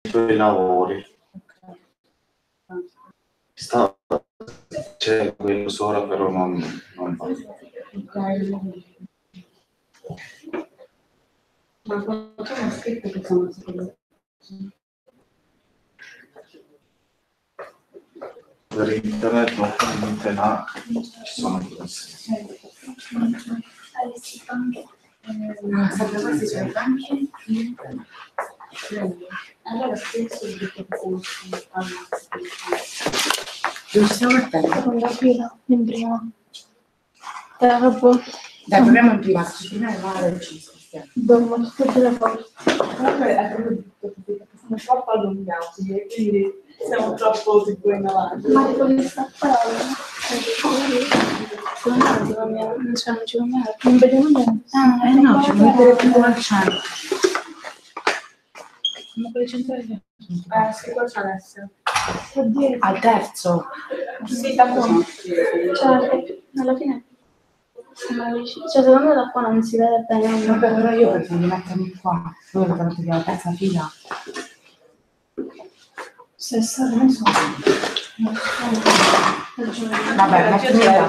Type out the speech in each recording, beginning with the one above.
suoi lavori. C'è quello sopra, però non va. Ma quanto ho scritto che sono sicuro? Per internet normalmente là ci sono questi. Sempre questi sono anche allora spesso dico che siamo dove ci stiamo mettendo? Seconda fila, in prima. Dopo. Dai, proviamo in prima, se ci finiamo male ci spostiamo. Dopo tutte le cose. Comunque è proprio tutto così, perché siamo troppo allungati e quindi siamo troppo sicuri in avanti. Ma dico che sta parola. Non ci vediamo non vediamo niente. No, ci vuoi mettere più al centro. Ma con le centrali. Sì, qua c'è Alessio. Oddio. Al terzo. Sì, da qua. Cioè, alla fine. Cioè, secondo me da qua non si vede bene. Vabbè, però io preferisco mettermi qua. Voi lo mettete alla terza fila. Se sarà, non so. Vabbè, mettimi là.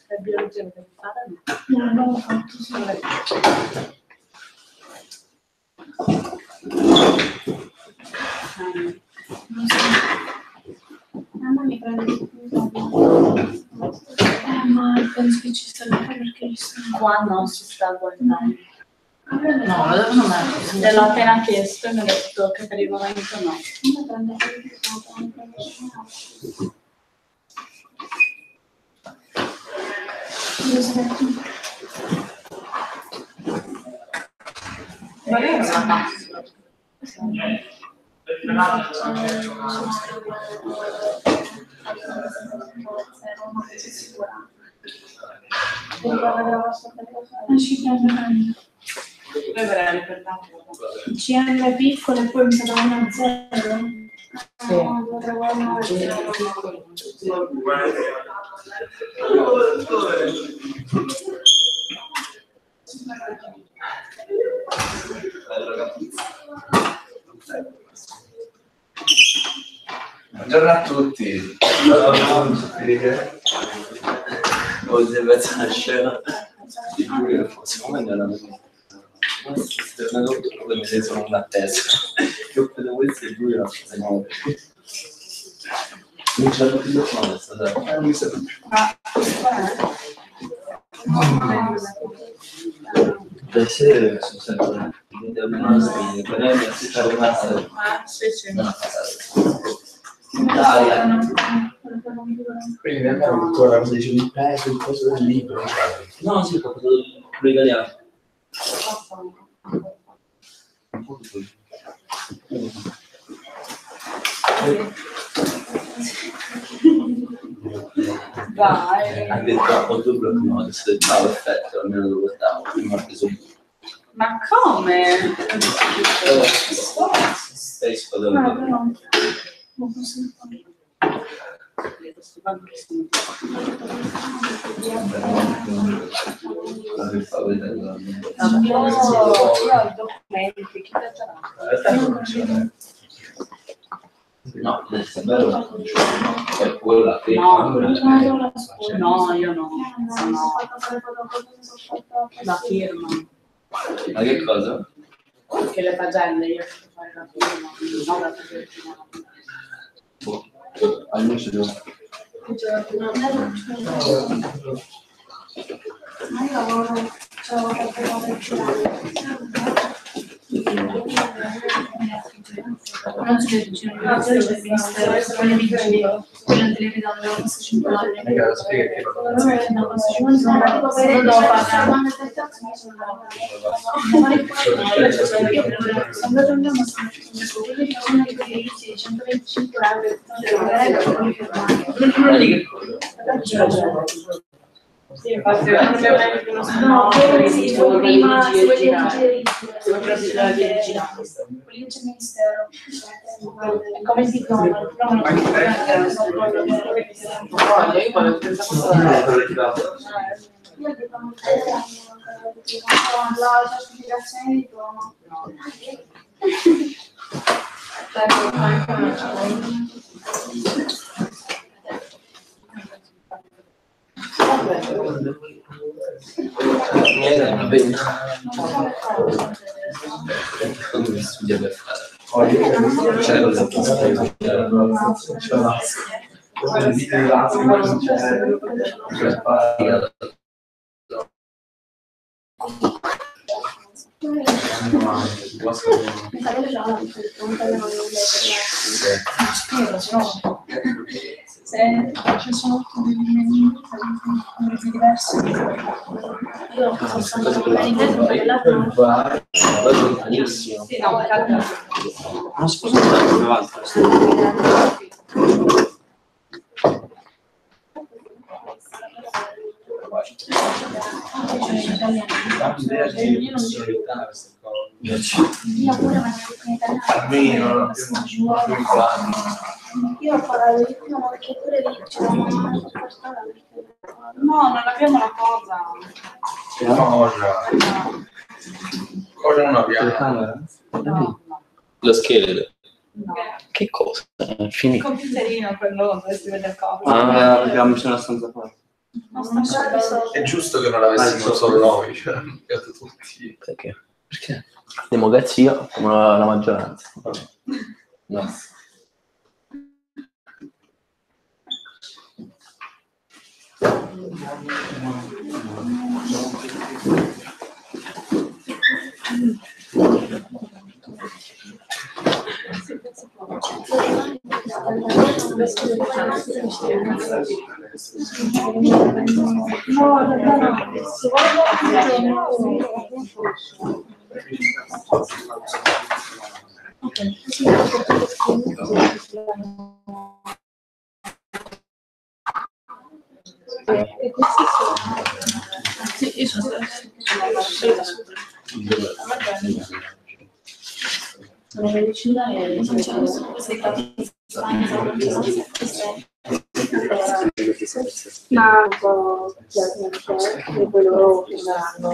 Per biologia che fare? Non abbiamo fatto solo. Non so. Mamma mi prende ma penso che ci sta perché ci sono. Qua non si sta guardando. No, non è. Te l'ho appena chiesto e mi ha detto che per il momento no. CM piccolo e poi mi sa da 1 a 0. Buongiorno a tutti. Oggi è mezza la scena. Siamo andati è una dottora come se sono in attesa. Io credo questo e lui era non c'è più da fare stasera. Lui sa le sere sono sempre determinati, per lei mi assista rimasta. Sì. Quindi abbiamo ancora cosa dice di preso il coso del libro. No, sì, proprio quello italiano. Vai. Ha detto a quanto blocco no, adesso ciao, perfetto, almeno lo guardavo, prima ha preso. Ma come? Stai spadando. Non posso Io ho i documenti, chi leggerà? No, è bello, è quella che No, io no. La firma. Ma che cosa? Che le pagelle, io devo fare la firma, non la firma. Almeno ce l'ho. Ma io lavoro, non c'è il ministero, quelle vigili, quelle delle vedono, la posta circolare. Sì, infatti non abbiamo neanche uno No, prima quelli quelli c'è il ministero. È come il diploma, il diploma non la certificazione di diploma. Quando mi studia per fare. C'è cosa che scrive. Ci sono dei menu diversi. Io sono Benissimo. Non sposo come altro. io pure Almeno io farò di più, ma perché pure lì c'è la mamma per strada perché No, non abbiamo la cosa. cosa non abbiamo? Lo scheletro. No. Che cosa? Il Finito. computerino quello dove si vede il corpo. Abbiamo c'è una stanza qua. Non sta solo. È giusto che non l'avessimo solo noi, cioè, tutti. Perché? Perché? Democrazia come la maggioranza. No. sì, io sono la medicina e non c'è ma un po' e poi loro prenderanno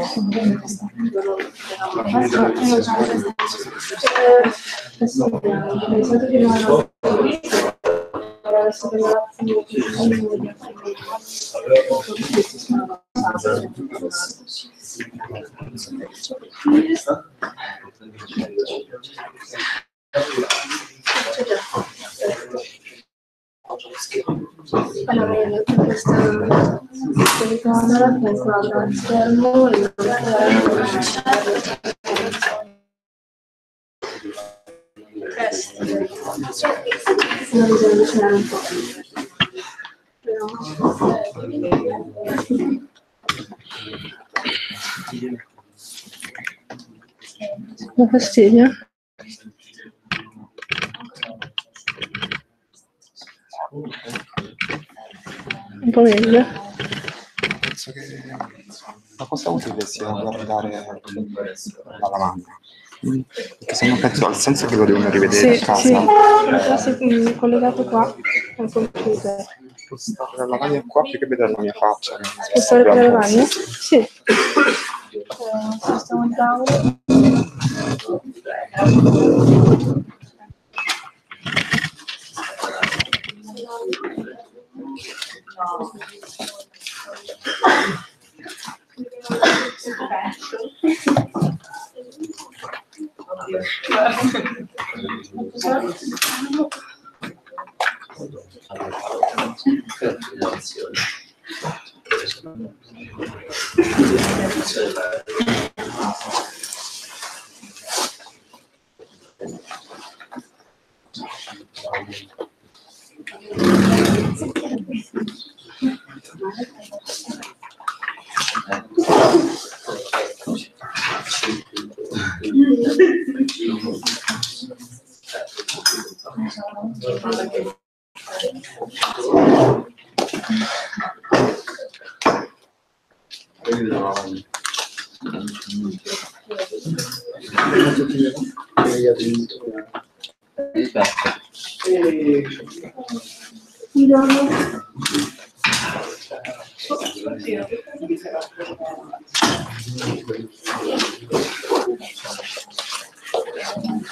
pensate che non adesso che allora io questa telecamera che inquadra il schermo e non bisogna avvicinare un po'. Dà fastidio? Un po' meglio. Penso che la cosa utile sia guardare la lavanda. Perché se no penso al senso che lo devono rivedere Sì, a casa. sì, collegato qua al computer. Spostare la lavagna qua più che vedere la mia faccia. Spostare per la lavagna? Sì. Spostiamo il tavolo.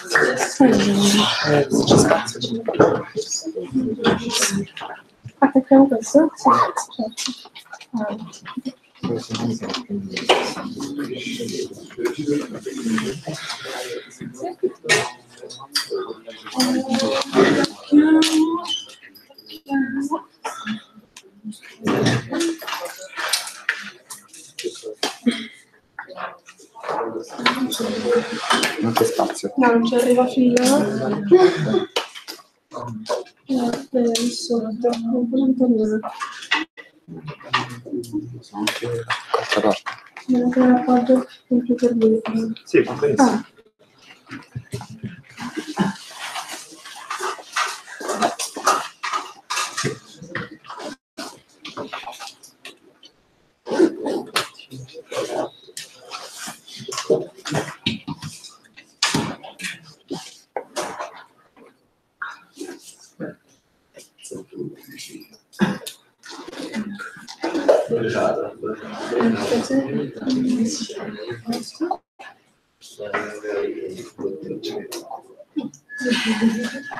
C'è spazio. Attacchiamo questo? Sì, certo. Non c'è spazio. No, non ci arriva fino. Nessuno, troppo lontanino. Sono anche dall'altra parte. Non che la appoggio più per lui. Sì, va benissimo.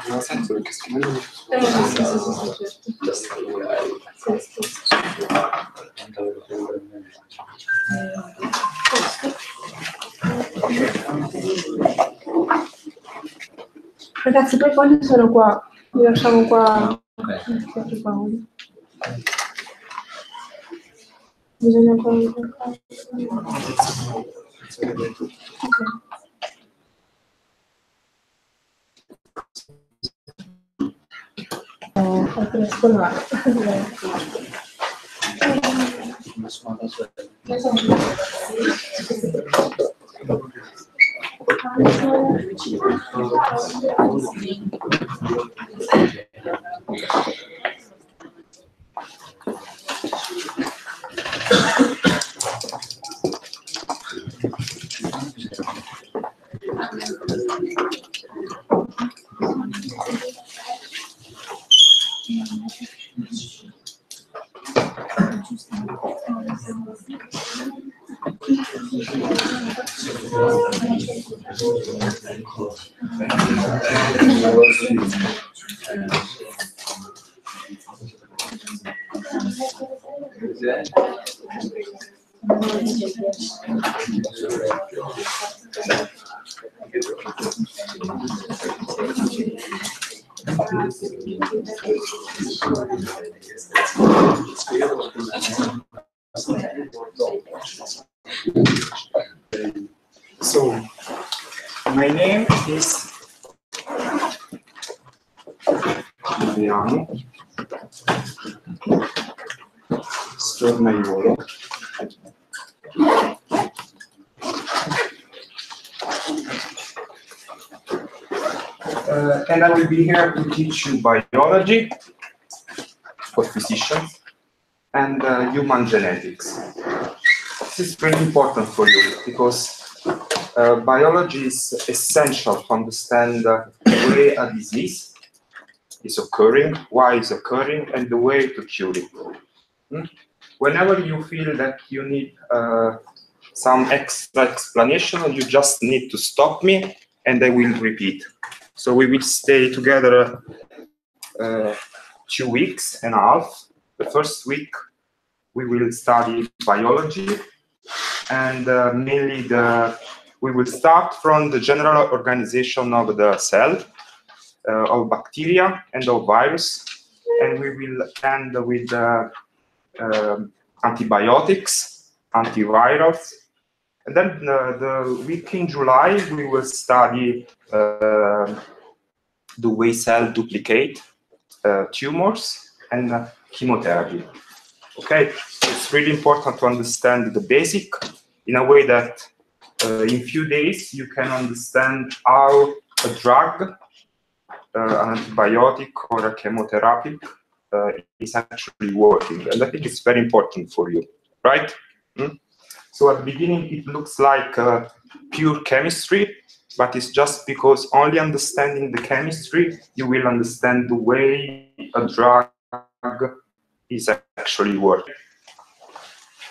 Non ha senso perché strumento. Ragazzi, poi quando sono qua, li lasciamo qua. Bisogna ancora. Per scolare. So, my name is Mariano Stornaiolo. And I will be here to teach you biology for physicians and human genetics. This is very important for you because biology is essential to understand the way a disease is occurring, why it's occurring, and the way to cure it. Whenever you feel that you need some extra explanation, you just need to stop me and I will repeat. So we will stay together 2 weeks and a half. The first week we will study biology, and mainly we will start from the general organization of the cell, of bacteria and of virus, and we will end with antibiotics, antivirals. And then the week in July, we will study the way cells duplicate, tumors, and chemotherapy. Okay, so it's really important to understand the basic in a way that in few days you can understand how a drug, an antibiotic or a chemotherapy is actually working. And I think it's very important for you, right? So at the beginning, it looks like pure chemistry, but it's just because only understanding the chemistry, you will understand the way a drug is actually working.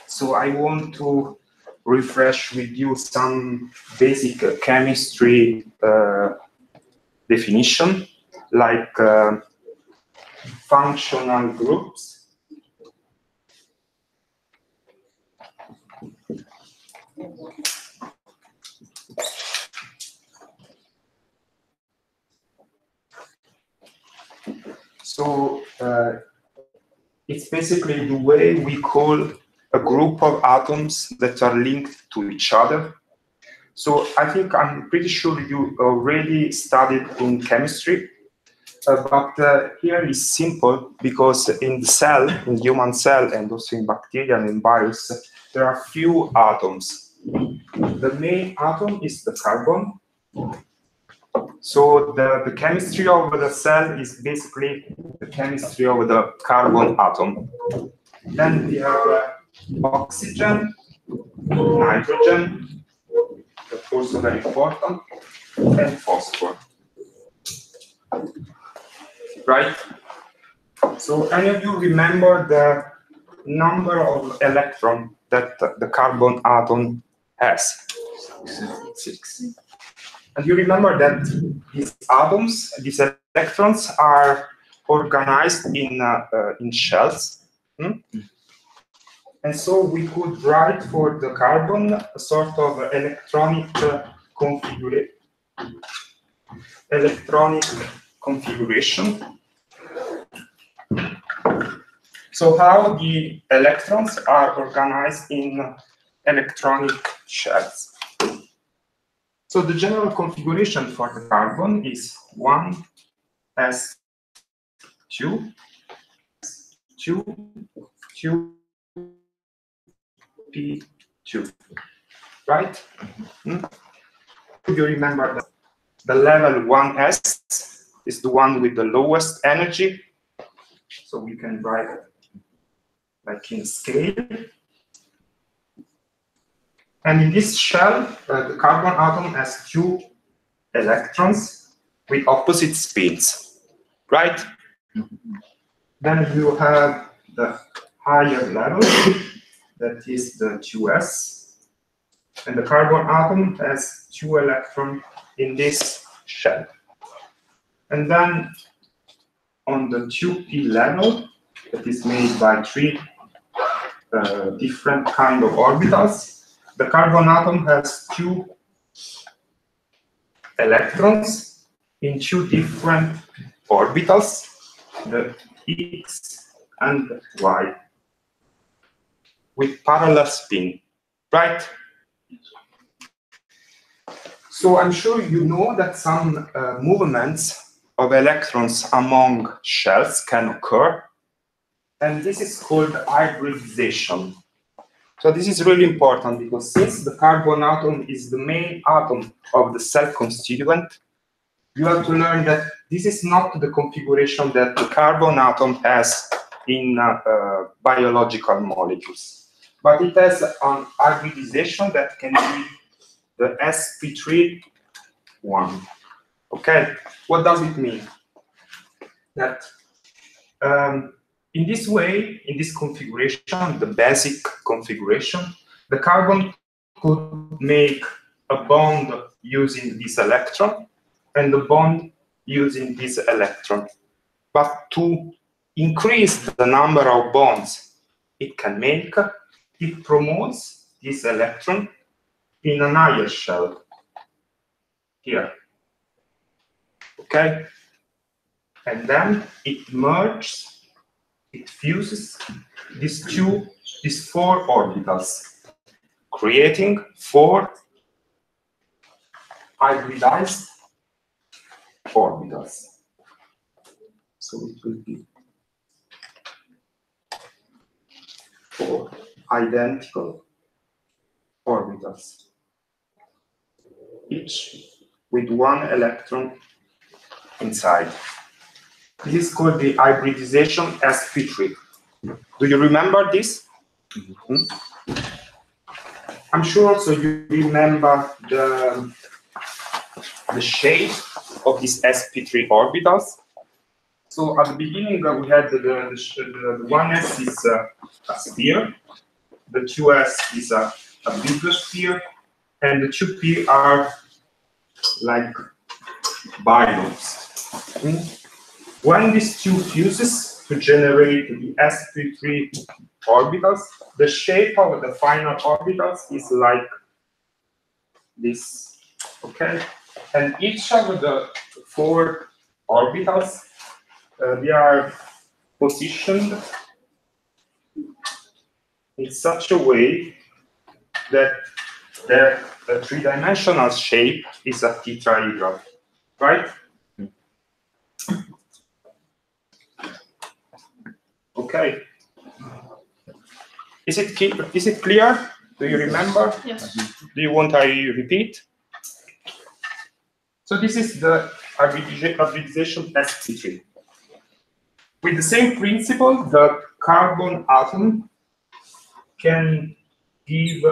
So I want to refresh with you some basic chemistry definition, like functional groups. So it's basically the way we call a group of atoms that are linked to each other. So I'm pretty sure you already studied in chemistry, but here is simple because in the cell, in human cell, and also in bacteria and in virus, there are few atoms. The main atom is the carbon. So the chemistry of the cell is basically the chemistry of the carbon atom. Then we have oxygen, nitrogen, that's also very important, and phosphorus. Right? So any of you remember the number of electrons that the carbon atom has? 6. And you remember that these atoms, these electrons, are organized in shells. And so we could write for the carbon a sort of electronic configuration. So how the electrons are organized in electronic shells. So the general configuration for the carbon is 1s2, 2, p2, right? You remember that the level 1s is the one with the lowest energy. So we can write it like in scale. And in this shell, the carbon atom has 2 electrons with opposite spins, right? Then you have the higher level, that is the 2s. And the carbon atom has 2 electrons in this shell. And then on the 2p level, that is made by 3 different kind of orbitals, the carbon atom has 2 electrons in 2 different orbitals, the x and y, with parallel spin, right? So I'm sure you know that some movements of electrons among shells can occur, and this is called hybridization. So this is really important because since the carbon atom is the main atom of the cell constituent, you have to learn that this is not the configuration that the carbon atom has in biological molecules, but it has an hybridization that can be the sp3-1. Okay, what does it mean? That in this way, in this configuration, the basic configuration, the carbon could make a bond using this electron and a bond using this electron. But to increase the number of bonds it can make, it promotes this electron in an higher shell here. Okay? And then it merges, it fuses these 4 orbitals, creating 4 hybridized orbitals. So it will be 4 identical orbitals, each with 1 electron inside. This is called the hybridization sp3. Do you remember this? Mm-hmm. I'm sure also you remember the shape of these sp3 orbitals. So at the beginning we had the 1s is a sphere, the 2s is a a bigger sphere, and the 2p are like bilobes. When these two fuses to generate the sp3 orbitals, the shape of the final orbitals is like this, okay? And each of the 4 orbitals, they are positioned in such a way that their 3-dimensional shape is a tetrahedron, right? Okay. Is it clear? Do you remember? Yes. Do you want I repeat? So this is the hybridization sp3. With the same principle, the carbon atom can give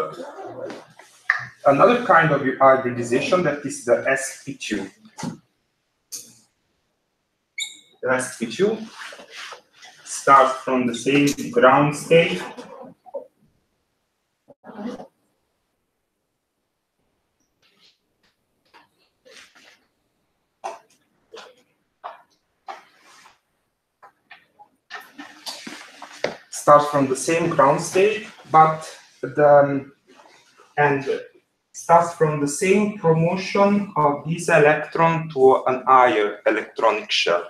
another kind of hybridization, that is the sp2. The sp2 starts from the same ground state but starts from the same promotion of this electron to an higher electronic shell.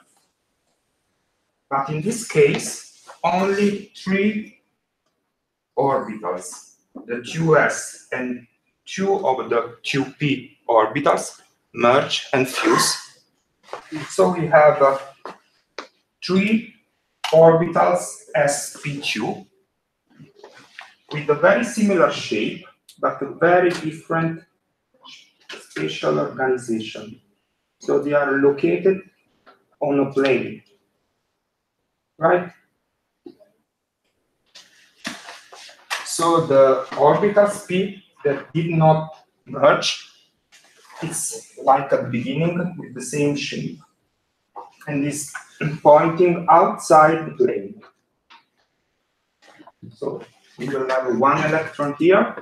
But in this case, only 3 orbitals, the 2s and 2 of the 2p orbitals, merge and fuse. So we have 3 orbitals sp2 with a very similar shape, but a very different spatial organization. So they are located on a plane, right? So the orbital speed that did not merge, it's like at the beginning with the same shape, and is pointing outside the plane. So we will have 1 electron here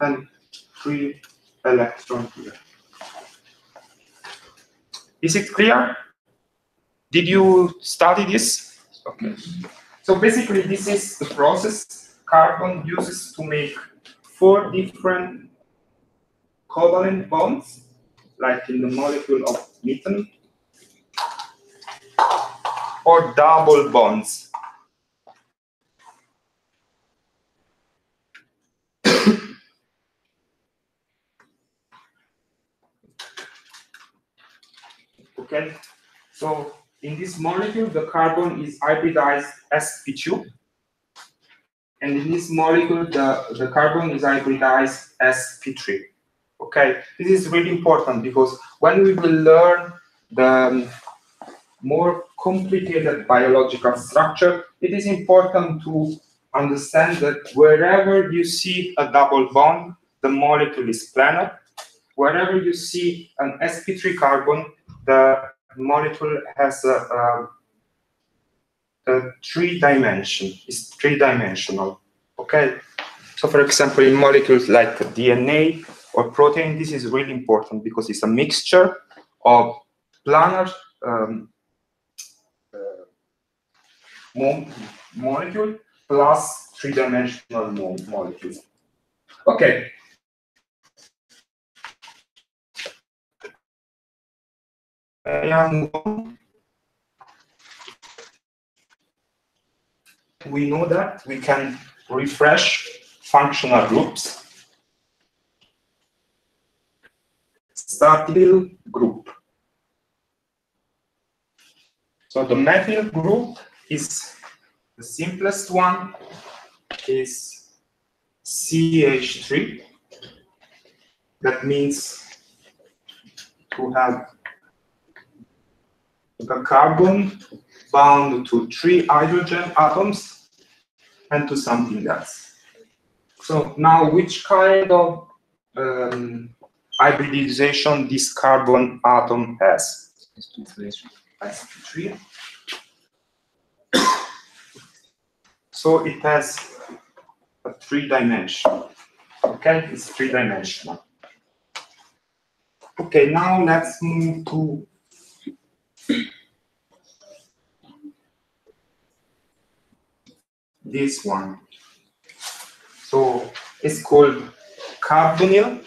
and 3 electrons here. Is it clear? Did you study this? Okay. So basically, this is the process carbon uses to make 4 different covalent bonds, like in the molecule of methane, or double bonds. Okay, so in this molecule, the carbon is hybridized sp2, and in this molecule, the carbon is hybridized sp3. Okay, this is really important because when we will learn the more complicated biological structure, it is important to understand that wherever you see a double bond, the molecule is planar. Wherever you see an sp3 carbon, the molecule has a 3-dimension, is 3-dimensional. Okay, so for example, in molecules like DNA or protein, this is really important because it's a mixture of planar molecule plus 3-dimensional molecules. Okay. We know that we can refresh functional groups. Methyl group. So the methyl group is the simplest one, is CH3. That means to have the carbon bound to 3 hydrogen atoms and to something else. So now, which kind of hybridization this carbon atom has? sp3. So it has a three-dimensional. Okay, it's three-dimensional. Okay, now let's move to this one. So it's called carbonyl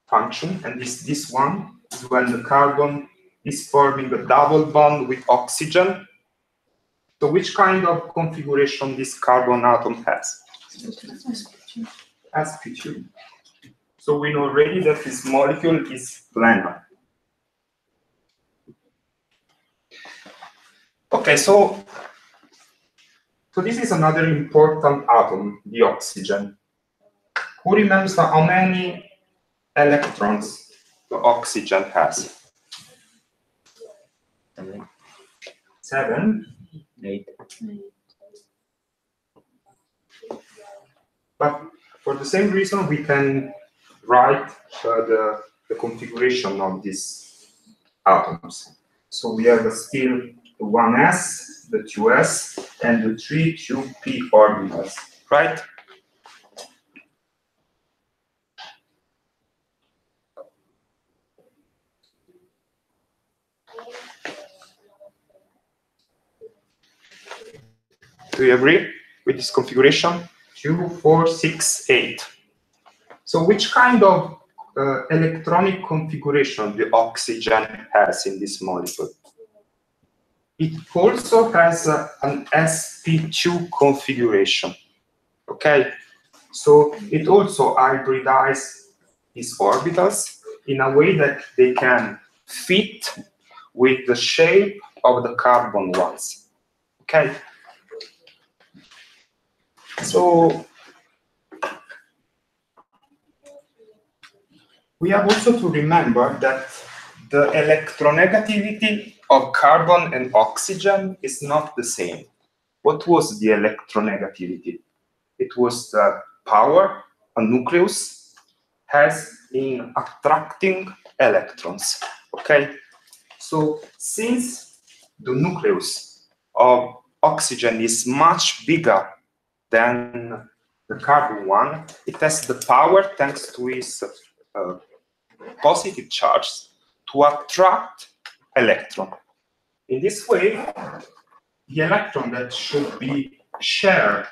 function, and this one is when the carbon is forming a double bond with oxygen. So which kind of configuration this carbon atom has? sp2. So we know already that this molecule is planar. Okay, so this is another important atom, the oxygen. Who remembers how many electrons the oxygen has? 7. 8. But for the same reason, we can write the configuration of these atoms. So we have still the 1s, the 2s, and the 3 2p orbitals, right? Do you agree with this configuration? 2, 4, 6, 8. So which kind of electronic configuration the oxygen has in this molecule? It also has an sp2 configuration. Okay, so it also hybridizes these orbitals in a way that they can fit with the shape of the carbon ones. Okay, so we have also to remember that the electronegativity of carbon and oxygen is not the same. What was the electronegativity? It was the power a nucleus has in attracting electrons. Okay, so since the nucleus of oxygen is much bigger than the carbon one, it has the power, thanks to its positive charge, to attract electron. In this way, the electron that should be shared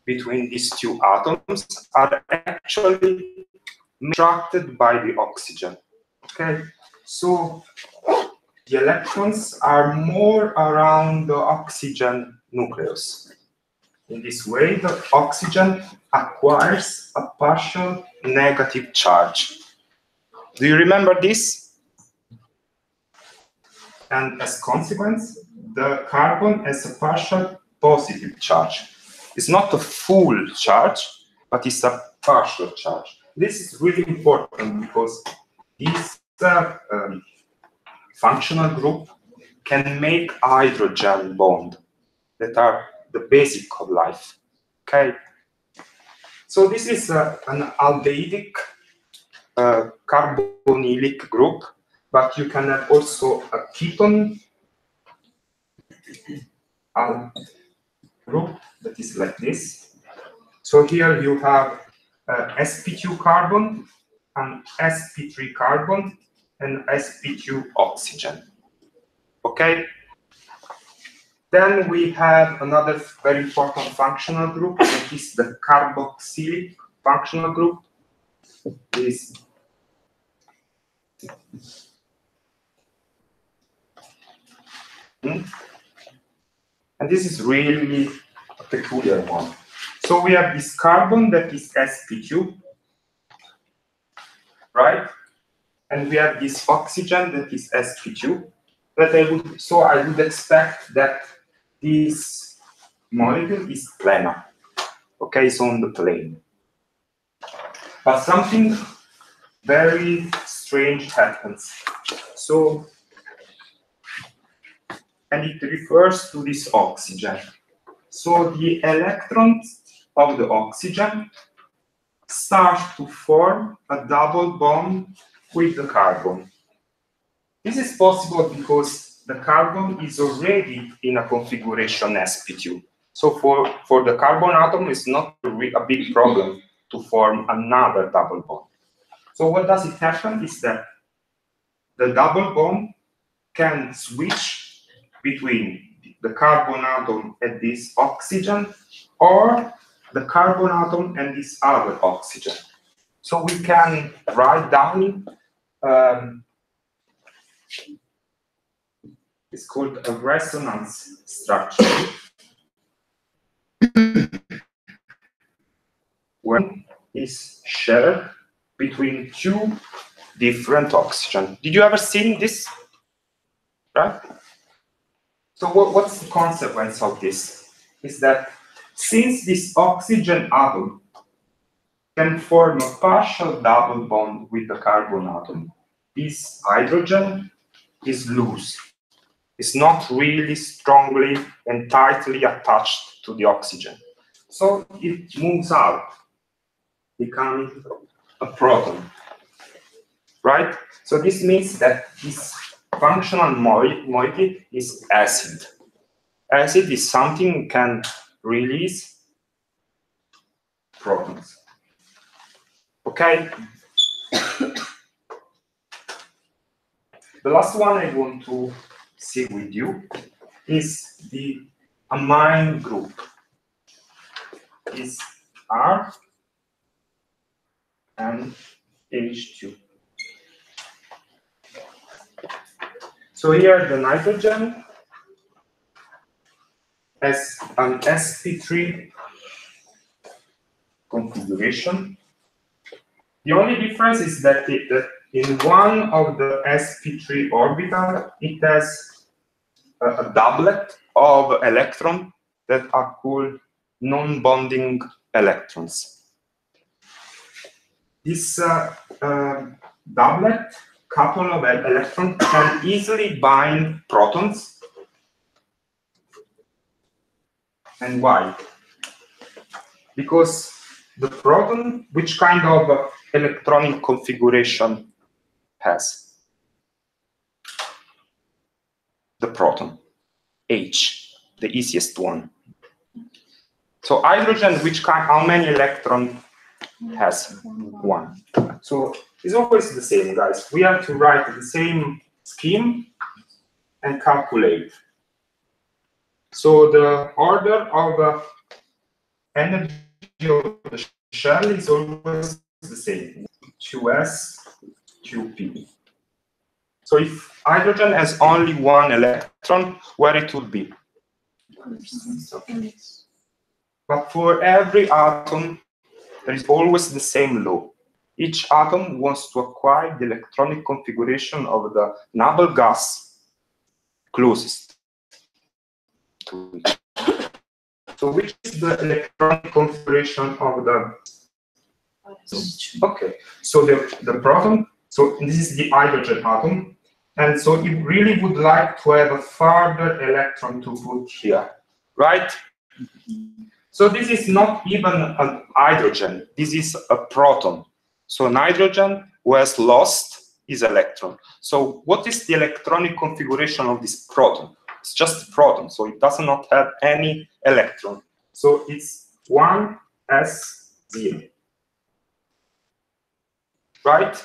between these two atoms are actually attracted by the oxygen. Okay, so the electrons are more around the oxygen nucleus. In this way, the oxygen acquires a partial negative charge. Do you remember this? And as consequence, the carbon has a partial positive charge. It's not a full charge, but it's a partial charge. This is really important because this functional group can make hydrogen bond that are the basic of life. Okay, so this is an aldehydic carbonylic group, but you can have also a ketone group that is like this. So here you have sp2 carbon, and sp3 carbon, and sp2 oxygen. Okay? Then we have another very important functional group, that is the carboxylic functional group. This and this is really a peculiar one. So we have this carbon that is sp2, right? And we have this oxygen that is sp2. So I would expect that this molecule is planar. Okay, it's on the plane. But something very strange happens. So, and it refers to this oxygen. So the electrons of the oxygen start to form a double bond with the carbon. This is possible because the carbon is already in a configuration sp2. So for the carbon atom, it's not a big problem to form another double bond. So what does it happen is that the double bond can switch between the carbon atom and this oxygen, or the carbon atom and this other oxygen. So we can write down, it's called a resonance structure, when is shared between two different oxygen. Did you ever seen this? Right? So what's the consequence of this? Is that since this oxygen atom can form a partial double bond with the carbon atom, this hydrogen is loose. It's not really strongly and tightly attached to the oxygen. So it moves out, becoming a proton. Right? So this means that this functional moiety is acid. Acid is something that can release protons. Okay? The last one I want to see with you is the amine group. Is R and H2. So here the nitrogen has an sp3 configuration. The only difference is that in one of the sp3 orbital, it has a doublet of electrons that are called non-bonding electrons. This doublet couple of electrons can easily bind protons. And why? Because the proton, which kind of electronic configuration has? The proton, H, the easiest one. So hydrogen, how many electrons has? One. So it's always the same, guys. We have to write the same scheme and calculate. So the order of energy of the shell is always the same, 2s, 2p. So if hydrogen has only one electron, where it would be? But for every atom, there is always the same law. Each atom wants to acquire the electronic configuration of the noble gas closest to it. So which is the electronic configuration of the... Okay, so the proton, so this is the hydrogen atom, and so it really would like to have a further electron to put here, right? So this is not even a hydrogen, this is a proton. So nitrogen who has lost his electron. So what is the electronic configuration of this proton? It's just a proton, so it does not have any electron. So it's 1s0. Right?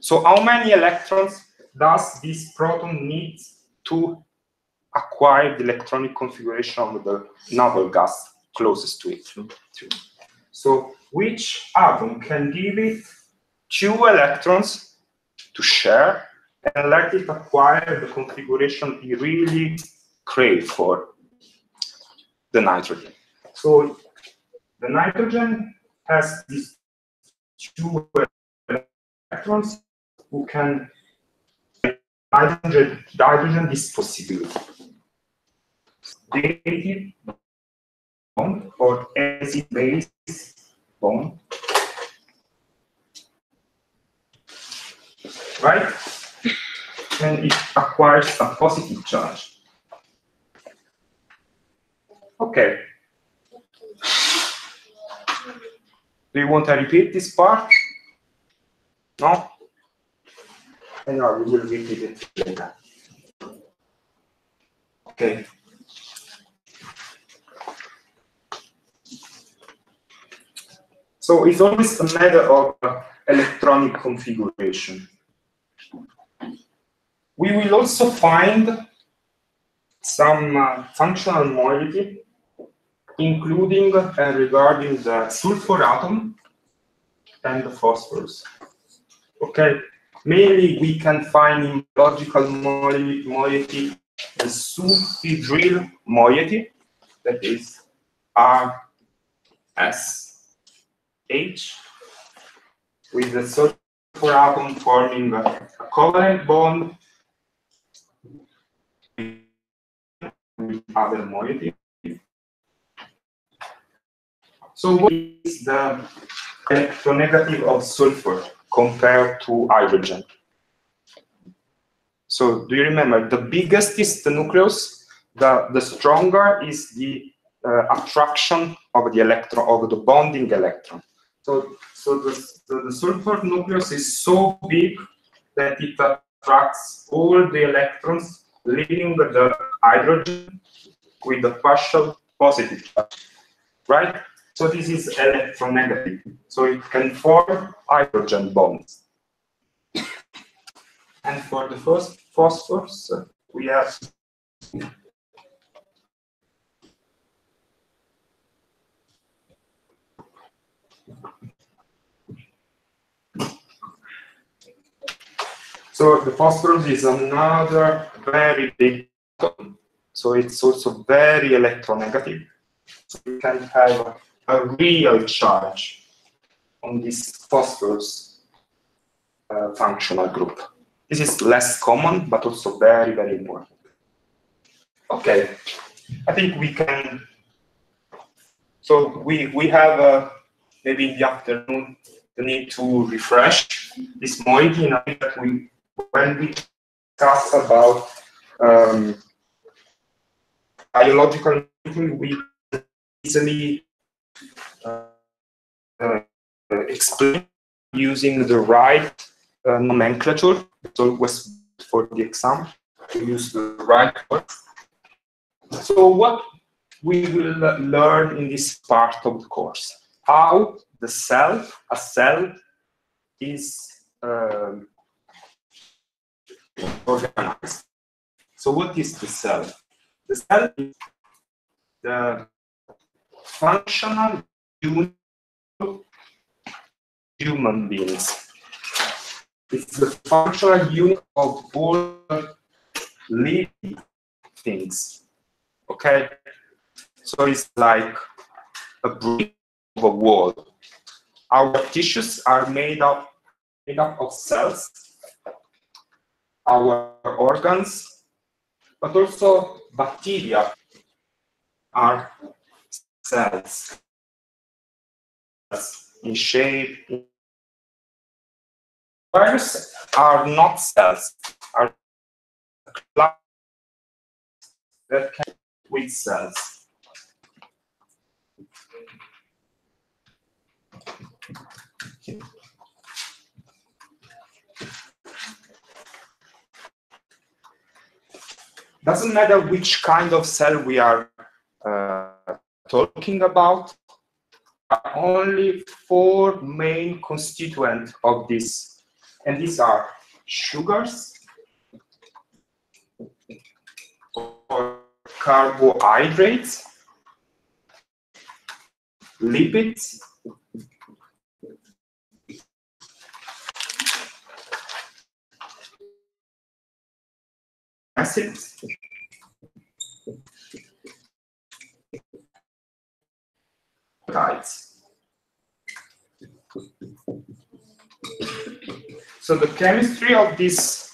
So how many electrons does this proton need to acquire the electronic configuration of the noble gas closest to it? 2. So which atom can give it 2 electrons to share and let it acquire the configuration it really craves for? The nitrogen. So the nitrogen has these 2 electrons who can hydrogen this possibility. Dative bond or acid-base bond, right? And it acquires a positive charge. Okay. Do you want to repeat this part? No? And no, we will repeat it later. Okay. So it's always a matter of electronic configuration. We will also find some functional moiety, including regarding the sulfur atom and the phosphorus. Okay, mainly we can find in biological moiety the sulfhydryl moiety, that is RSH, with the sulfur atom forming a covalent bond with other moiety. So what is the electronegative of sulfur compared to hydrogen? So do you remember, the biggest is the nucleus, the stronger is the attraction of the electron, of the bonding electron. So the sulfur nucleus is so big that it attracts all the electrons, leaving the hydrogen with a partial positive charge, right? So this is electronegative. So it can form hydrogen bonds. And for the first phosphorus, we have so the phosphorus is another very big atom. So it's also very electronegative. So you can have a real charge on this phosphorus functional group. This is less common, but also very, very important. Okay, I think we can. So we have maybe in the afternoon the need to refresh this moiety in a way that when we discuss about biological moiety, we can easily explain using the right nomenclature. So was for the exam to use the right word. So what we will learn in this part of the course, how a cell is organized. So what is the cell? The cell is the functional unit of human beings. It's the functional unit of all living things. Okay? So it's like a brick of a wall. Our tissues are made up of cells, our organs, but also bacteria are cells in shape. Viruses are not cells, are that can with cells. Doesn't matter which kind of cell we are talking about. There are only 4 main constituents of this, and these are sugars or carbohydrates, lipids, acids, peptides. So the chemistry of this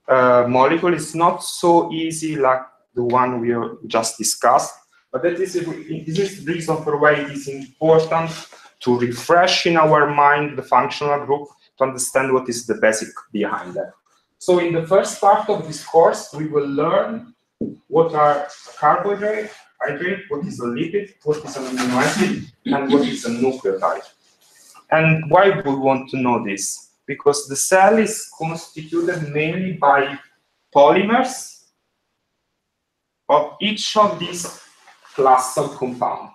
molecule is not so easy like the one we just discussed, but this is the reason for why it is important to refresh in our mind the functional group to understand what is the basic behind that. So in the first part of this course, we will learn what are carbohydrate, what is a lipid, what is an amino acid, and what is a nucleotide. And why do we want to know this? Because the cell is constituted mainly by polymers of each of these class of compounds.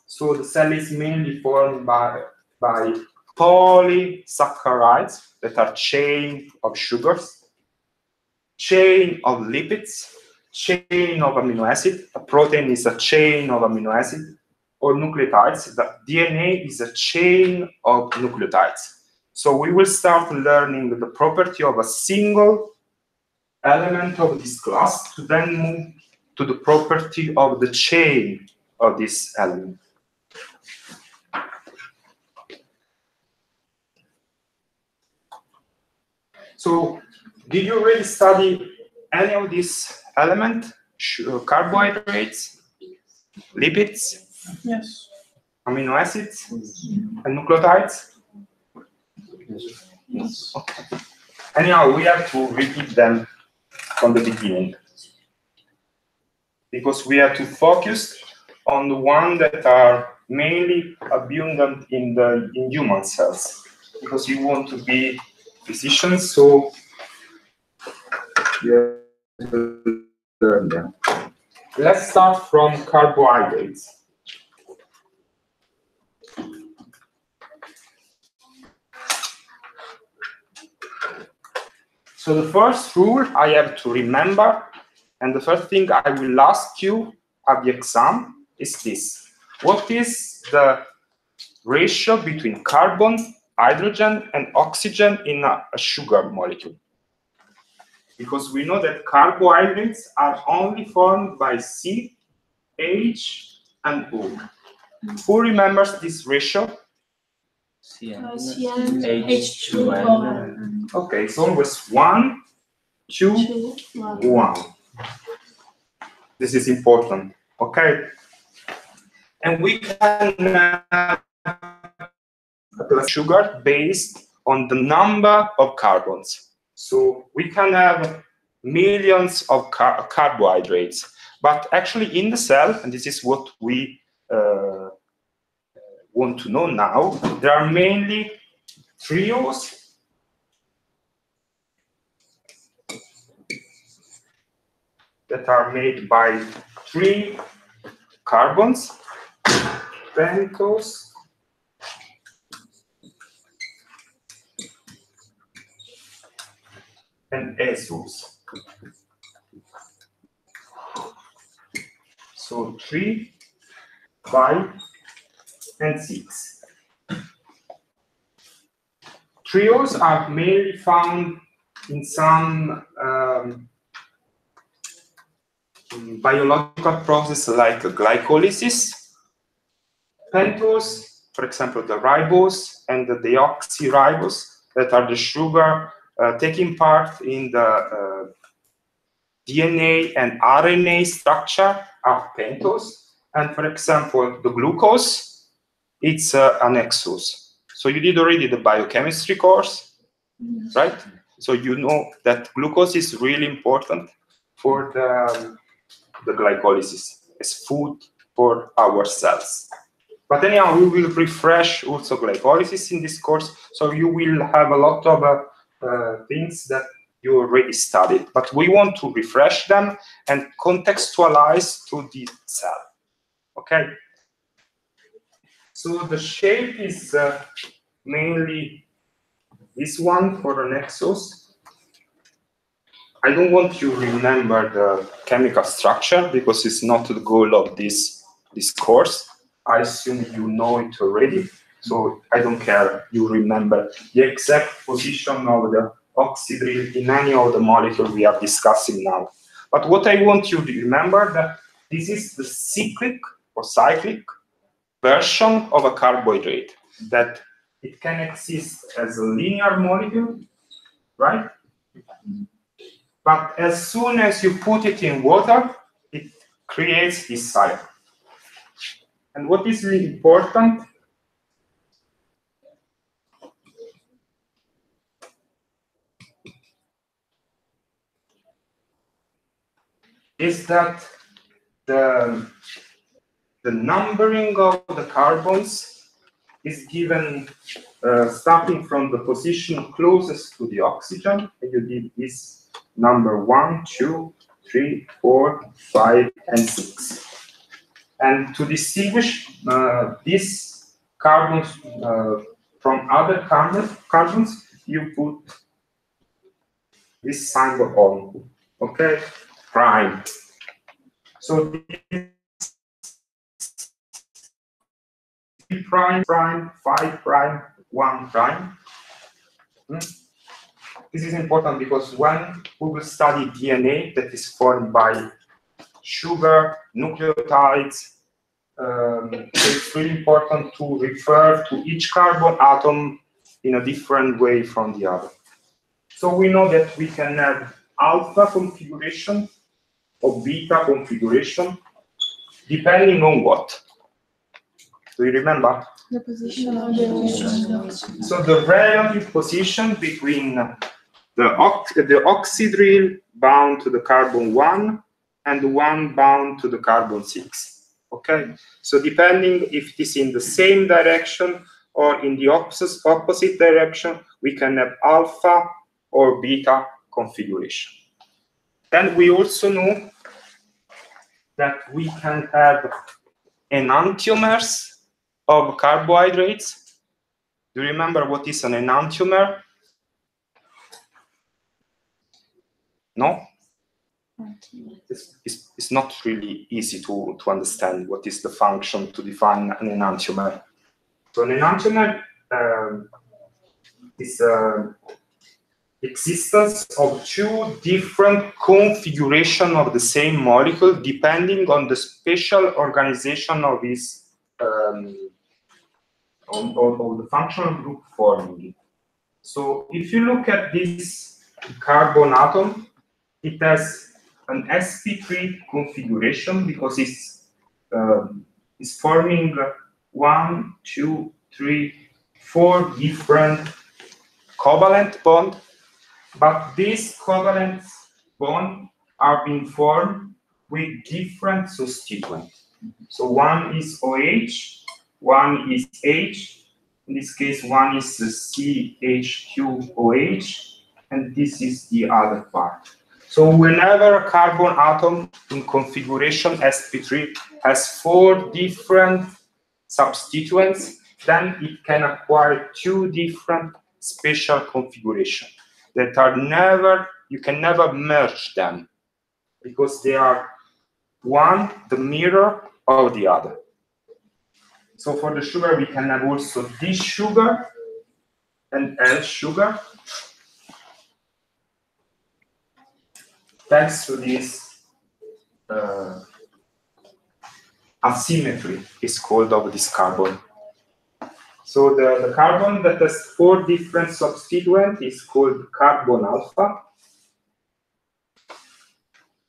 So the cell is mainly formed by by polysaccharides that are chain of sugars, chain of lipids, chain of amino acid. A protein is a chain of amino acid, or nucleotides. The DNA is a chain of nucleotides. So we will start learning the property of a single element of this class to then move to the property of the chain of this element. So, did you already study any of these elements? Carbohydrates, lipids, Yes. amino acids, and nucleotides? Yes. Okay. Anyhow, we have to repeat them from the beginning, because we have to focus on the ones that are mainly abundant in human cells, because you want to be physicians, so you have to learn them. Let's start from carbohydrates. So the first rule I have to remember, and the first thing I will ask you at the exam is this. What is the ratio between carbon, hydrogen, and oxygen in a sugar molecule? Because we know that carbohydrates are only formed by C, H, and O. Who remembers this ratio? H2O. Okay, it's always 1, 2, 1. This is important, okay? And we can have sugar based on the number of carbons. So we can have millions of carbohydrates, but actually in the cell, and this is what we want to know now, there are mainly trios that are made by 3 carbons, pentose, and azoos. So 3, 5, and 6. Trios are mainly found in some biological process like glycolysis. Pentose, for example, the ribose and the deoxyribose, that are the sugar taking part in the DNA and RNA structure, are pentose. And for example, the glucose, it's an hexose. So you did already the biochemistry course, right? So you know that glucose is really important for the glycolysis as food for our cells. But anyhow, we will refresh also glycolysis in this course, so you will have a lot of things that you already studied. But we want to refresh them and contextualize to the cell. Okay? So the shape is mainly this one for an hexose. I don't want you to remember the chemical structure because it's not the goal of this course. I assume you know it already, so I don't care you remember the exact position of the oxidril in any of the molecules we are discussing now. But what I want you to remember that this is the cyclic version of a carbohydrate, that it can exist as a linear molecule, right? But as soon as you put it in water, it creates this cycle. And what is really important is that the numbering of the carbons is given starting from the position closest to the oxygen. And you did this number 1, 2, 3, 4, 5, and 6. And to distinguish this carbons from other carbons, you put this symbol on, okay? Prime. So this prime, 5 prime, 1 prime. This is important because when we will study DNA that is formed by sugar, nucleotides, it's really important to refer to each carbon atom in a different way from the other. So we know that we can have alpha configuration or beta configuration depending on what? Do you remember? The position of the So the relative position between the oxidryl bound to the carbon 1 and the one bound to the carbon 6. Okay, so depending if it is in the same direction or in the opposite direction, we can have alpha or beta configuration. Then we also know that we can have enantiomers of carbohydrates. Do you remember what is an enantiomer? No? It's not really easy to understand what is the function to define an enantiomer. So an enantiomer is existence of two different configurations of the same molecule depending on the special organization of its on the functional group forming. So if you look at this carbon atom, it has an sp3 configuration because it's forming 1, 2, 3, 4 different covalent bonds, but these covalent bonds are being formed with different substituents. So one is OH, one is H. In this case, one is the CH2OH, and this is the other part. So whenever a carbon atom in configuration sp3 has 4 different substituents, then it can acquire 2 different special configurations that are you can never merge them because they are one, the mirror of the other. So for the sugar, we can have also this sugar and L sugar. Thanks to this asymmetry is called of this carbon. So the carbon that has 4 different substituents is called carbon alpha.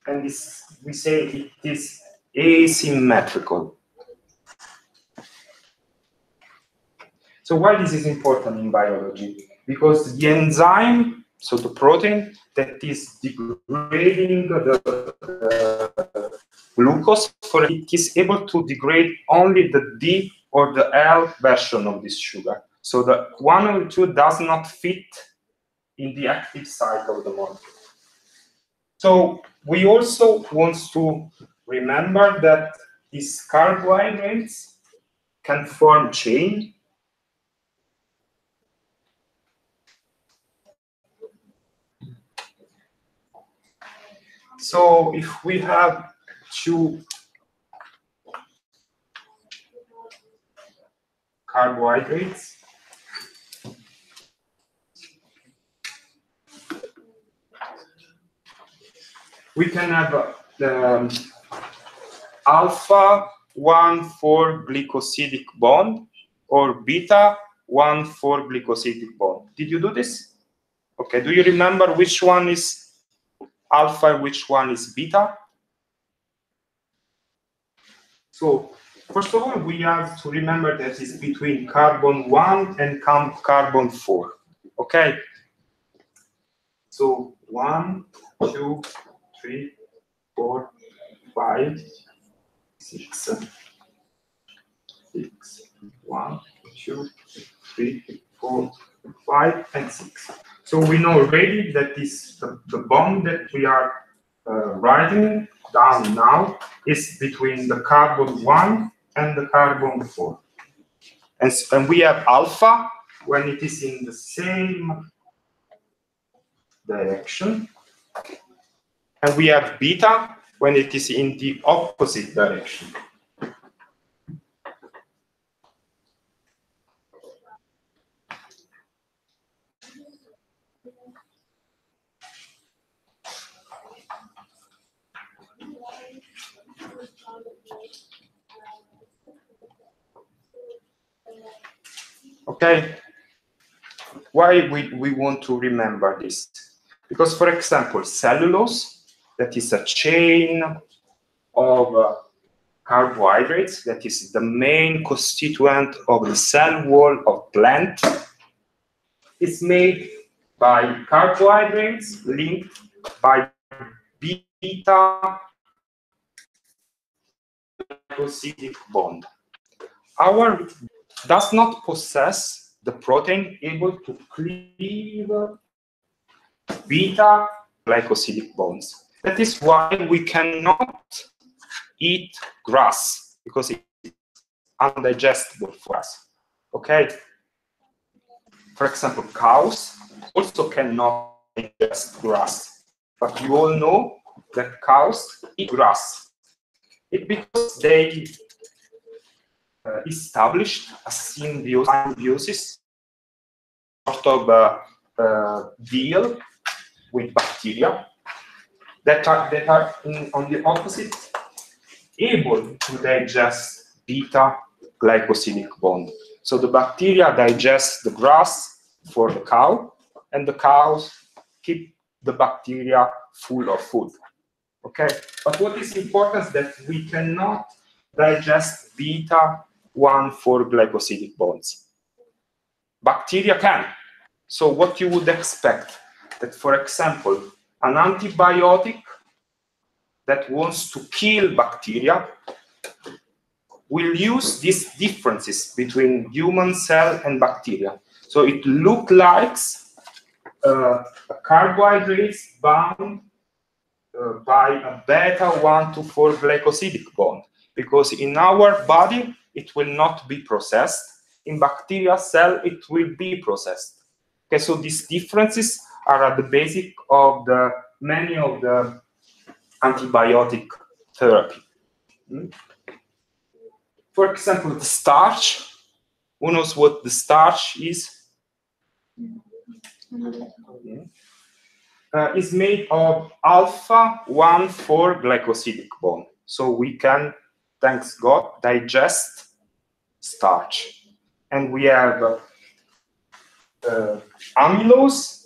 And this, we say it is asymmetrical. So why this is important in biology? Because the enzyme, so the protein that is degrading the glucose, it is able to degrade only the D or the L version of this sugar. So the 1 or 2 does not fit in the active site of the molecule. So we also want to remember that these carbohydrates can form chain. So if we have 2 carbohydrates, we can have alpha 1,4-glycosidic bond or beta 1,4-glycosidic bond. Did you do this? Okay, do you remember which one is alpha and which one is beta? So, first of all, we have to remember that it's between carbon 1 and carbon 4. Okay? So, 1, 2, 3, 4, 5, 6, 1, 2, 3, 4, 5, and 6. So we know already that this the bond that we are writing down now is between the carbon 1 and the carbon 4. And we have alpha when it is in the same direction. And we have beta when it is in the opposite direction. Okay, why we want to remember this? Because, for example, cellulose, that is a chain of carbohydrates, that is the main constituent of the cell wall of plant, is made by carbohydrates linked by beta glycosidic bond. Our does not possess the protein able to cleave beta glycosidic bonds. That is why we cannot eat grass, because it's undigestible for us. Okay? For example, cows also cannot digest grass. But you all know that cows eat grass. It's because they established a symbiosis, sort of deal with bacteria that are on the opposite, able to digest beta glycosidic bond. So the bacteria digest the grass for the cow, and the cows keep the bacteria full of food. Okay, but what is important is that we cannot digest beta 1,4-glycosidic bonds. Bacteria can. So what you would expect, that, for example, an antibiotic that wants to kill bacteria will use these differences between human cell and bacteria. So it looks like a carbohydrates bound by a beta 1,4-glycosidic bond, because in our body it will not be processed. In bacteria cell it will be processed. Okay, so these differences are at the basic of many of the antibiotic therapy. For example, the starch. Who knows what the starch is? Is made of alpha 1,4-glycosidic bond. So we can, thanks God, digest starch. And we have amylose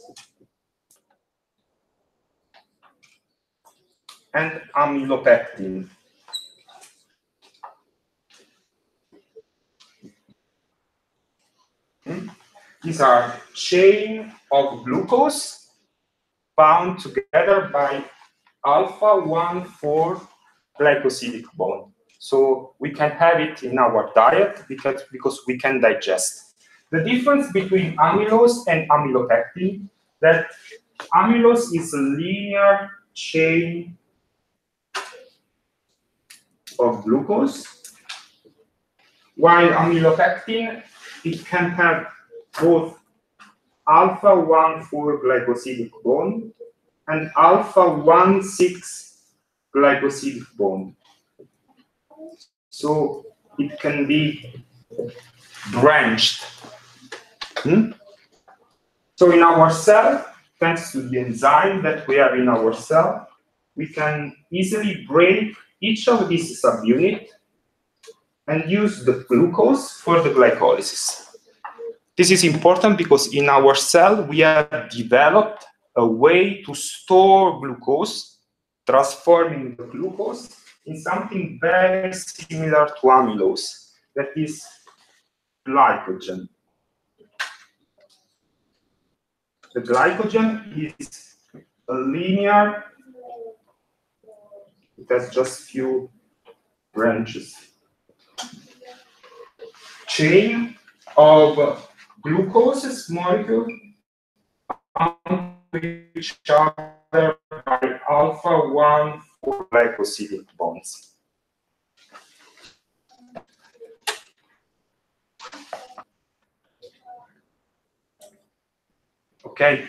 and amylopectin. These are chain of glucose bound together by alpha 1,4-glycosidic bond. So we can have it in our diet because we can digest. The difference between amylose and amylopectin, that amylose is a linear chain of glucose, while amylopectin, it can have both alpha 1,4-glycosidic bond and alpha 1,6-glycosidic bond. So it can be branched. So in our cell, thanks to the enzyme that we have in our cell, we can easily break each of these subunits and use the glucose for the glycolysis. This is important because in our cell, we have developed a way to store glucose, transforming the glucose in something very similar to amylose, that is glycogen. The glycogen is a linear, it has just few branches, chain of glucose molecule bound to each other by alpha 1,4-glycosidic bonds. Okay.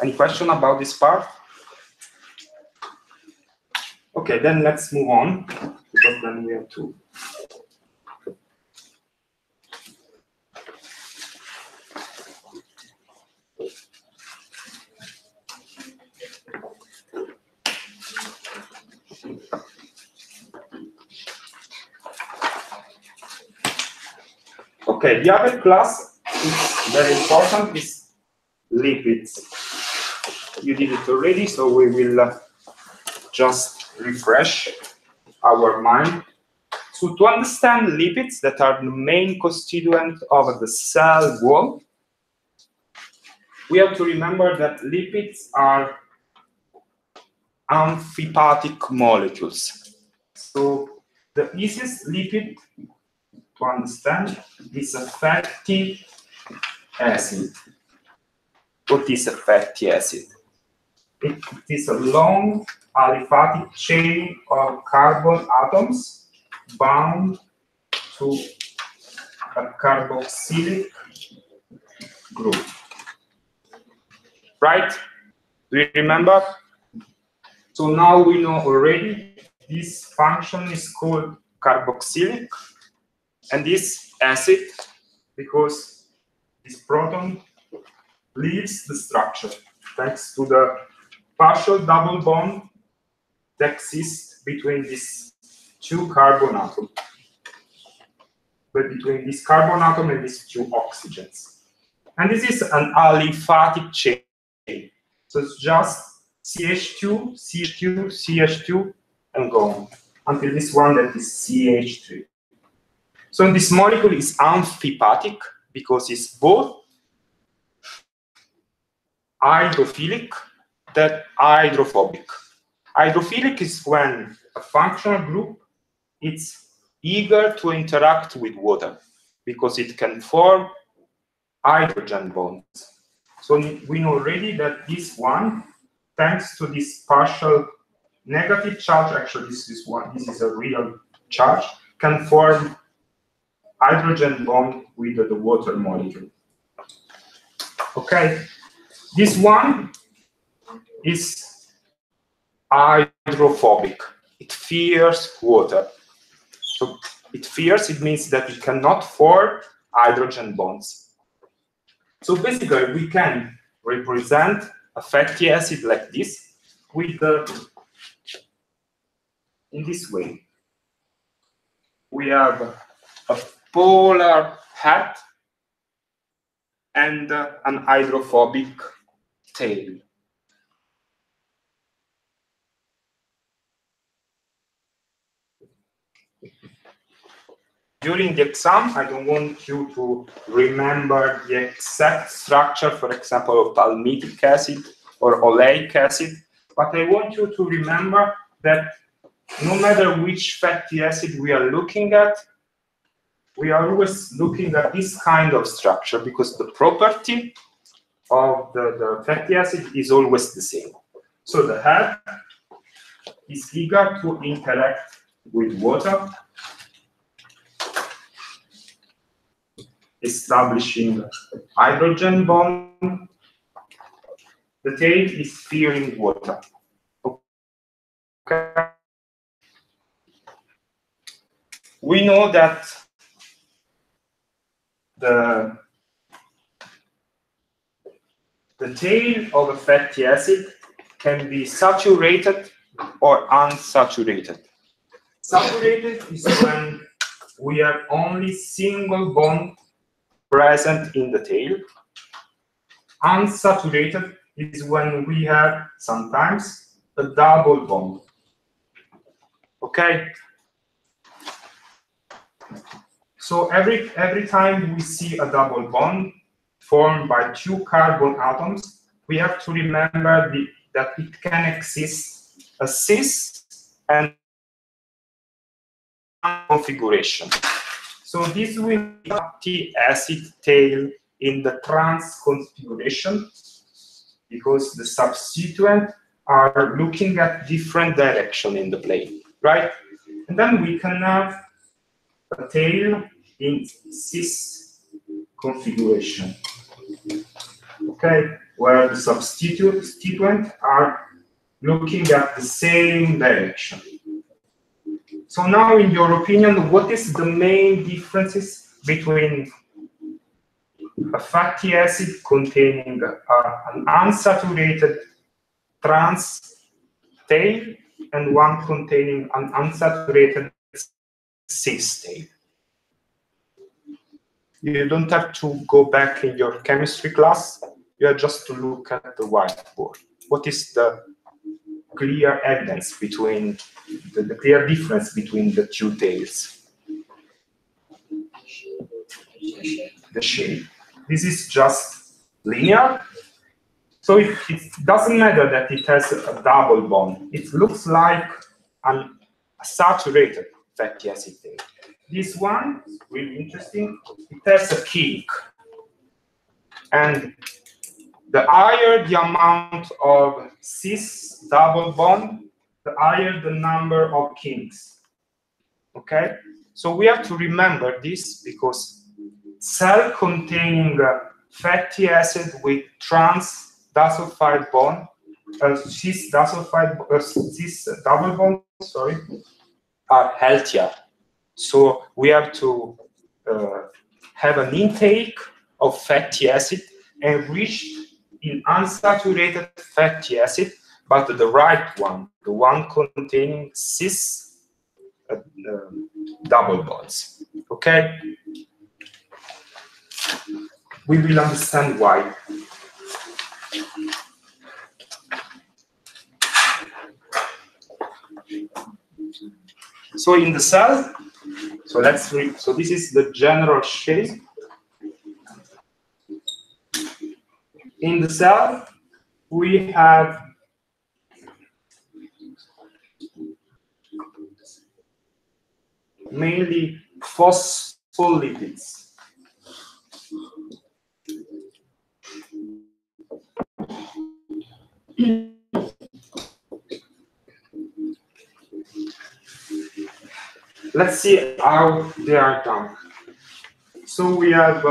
Any question about this part? Okay, then let's move on, because then we have to. Okay, the other class is very important, is lipids. You did it already, so we will just refresh our mind. So to understand lipids that are the main constituent of the cell wall, we have to remember that lipids are amphipathic molecules. So the easiest lipid to understand is a fatty acid. What is a fatty acid? It is a long aliphatic chain of carbon atoms bound to a carboxylic group. Right? Do you remember? So now we know already this function is called carboxylic, and this acid, because this proton leaves the structure thanks to the partial double bond that exists between these two carbon atoms, but between this carbon atom and these two oxygens. And this is an aliphatic chain. So it's just CH2, CH2, CH2, and go on, until this one that is CH3. So this molecule is amphipathic because it's both hydrophilic and hydrophobic. Hydrophilic is when a functional group is eager to interact with water because it can form hydrogen bonds. So we know already that this one, thanks to this partial negative charge, actually this is a real charge, can form hydrogen bond with the water molecule. Okay, this one is hydrophobic. It fears water. So it fears, it means that it cannot form hydrogen bonds. So basically, we can represent a fatty acid like this with in this way. We have a polar hat and an hydrophobic tail. During the exam, I don't want you to remember the exact structure, for example, of palmitic acid or oleic acid, but I want you to remember that no matter which fatty acid we are looking at, we are always looking at this kind of structure because the property of the fatty acid is always the same. So the head is eager to interact with water, establishing hydrogen bond. The tail is fearing water. Okay. We know that the tail of a fatty acid can be saturated or unsaturated. Saturated is when we have only single bond present in the tail. Unsaturated is when we have sometimes a double bond. Okay? So every time we see a double bond formed by two carbon atoms, we have to remember that it can exist a cis and configuration. So this will be a fatty acid tail in the trans configuration because the substituent are looking at different direction in the plane, right? And then we can have a tail in cis configuration. Okay, where the substituent are looking at the same direction. So now, in your opinion, what is the main differences between a fatty acid containing an unsaturated trans tail and one containing an unsaturated cis tail? You don't have to go back in your chemistry class. You have just to look at the whiteboard. What is the clear evidence between the clear difference between the two tails? The shape. This is just linear. So it doesn't matter that it has a double bond. It looks like a saturated fatty acid tail. This one is really interesting. It has a kink. And the higher the amount of cis double bond, the higher the number of kinks. Okay? So we have to remember this because cell containing fatty acid with trans disulfide bond, cis double bond, sorry, are healthier. So we have to have an intake of fatty acid enriched in unsaturated fatty acid, but the right one, the one containing cis double bonds. Okay? We will understand why. So in the cell, so let's read. So this is the general shape. In the cell, we have mainly phospholipids. Let's see how they are done. So we have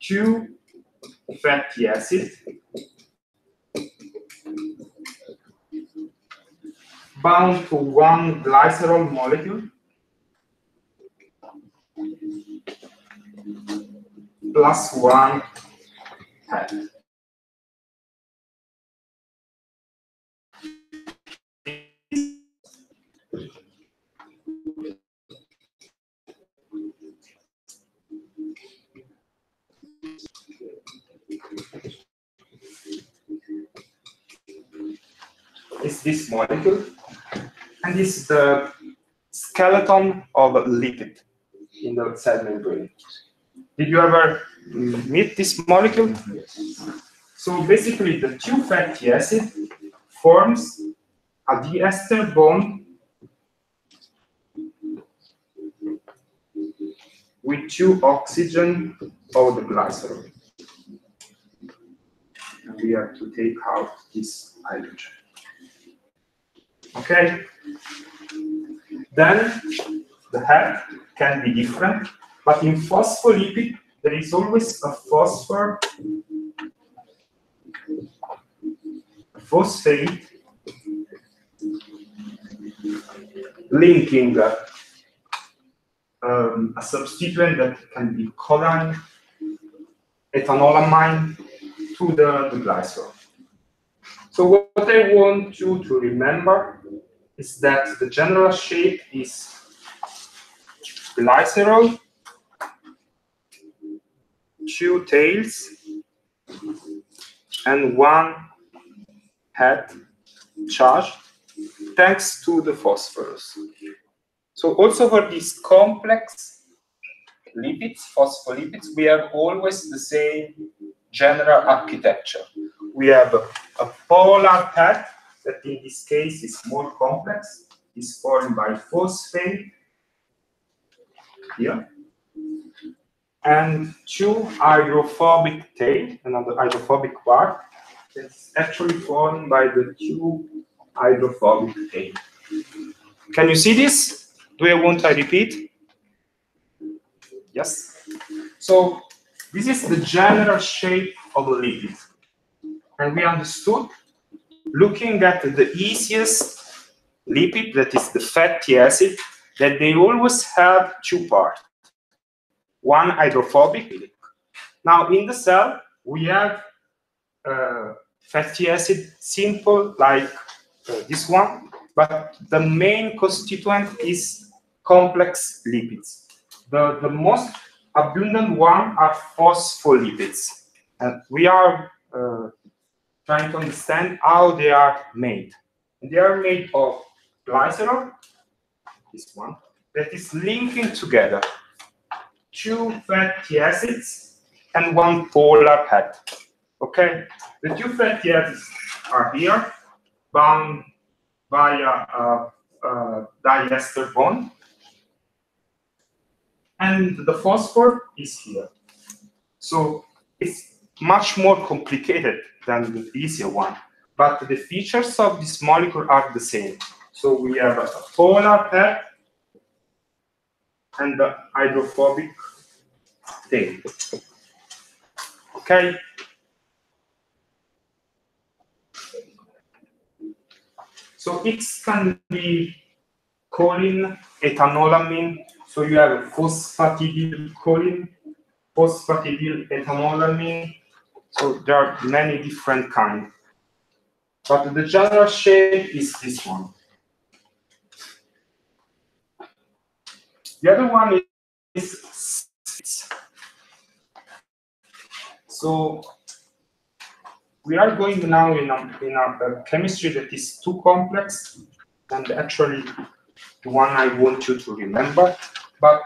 two fatty acids bound to one glycerol molecule plus one hat. Is this molecule, and this is the skeleton of a lipid in the cell membrane. Did you ever meet this molecule? So basically, the two fatty acid forms a diester bond with two oxygen of the glycerol. And we have to take out this hydrogen. Okay? Then the hat can be different, but in phospholipid, there is always a phosphate linking a substituent that can be choline, ethanolamine to the glycerol. So what I want you to remember is that the general shape is glycerol, two tails, and one hat charged, thanks to the phosphorus. So also for these complex lipids, phospholipids, we have always the same general architecture. We have a polar hat that in this case is more complex, is formed by phosphate here, and two hydrophobic tail, another hydrophobic part, that's actually formed by the two hydrophobic tail. Can you see this? Do you want I repeat? Yes? So this is the general shape of a lipid. And we understood, looking at the easiest lipid, that is the fatty acid, that they always have two parts. One hydrophobic. Now in the cell, we have fatty acid, simple like this one, but the main constituent is complex lipids. The most abundant one are phospholipids. And we are trying to understand how they are made. And they are made of glycerol, this one, that is linking together two fatty acids and one polar head. Okay, the two fatty acids are here, bound via a diester bond, and the phosphor is here. So it's much more complicated than the easier one, but the features of this molecule are the same. So we have a polar head and the hydrophobic tail. Okay. So it can be choline, ethanolamine. So you have phosphatidylcholine, phosphatidylethanolamine. So there are many different kinds. But the general shape is this one. The other one is so we are going now in a chemistry that is too complex, and actually the one I want you to remember. But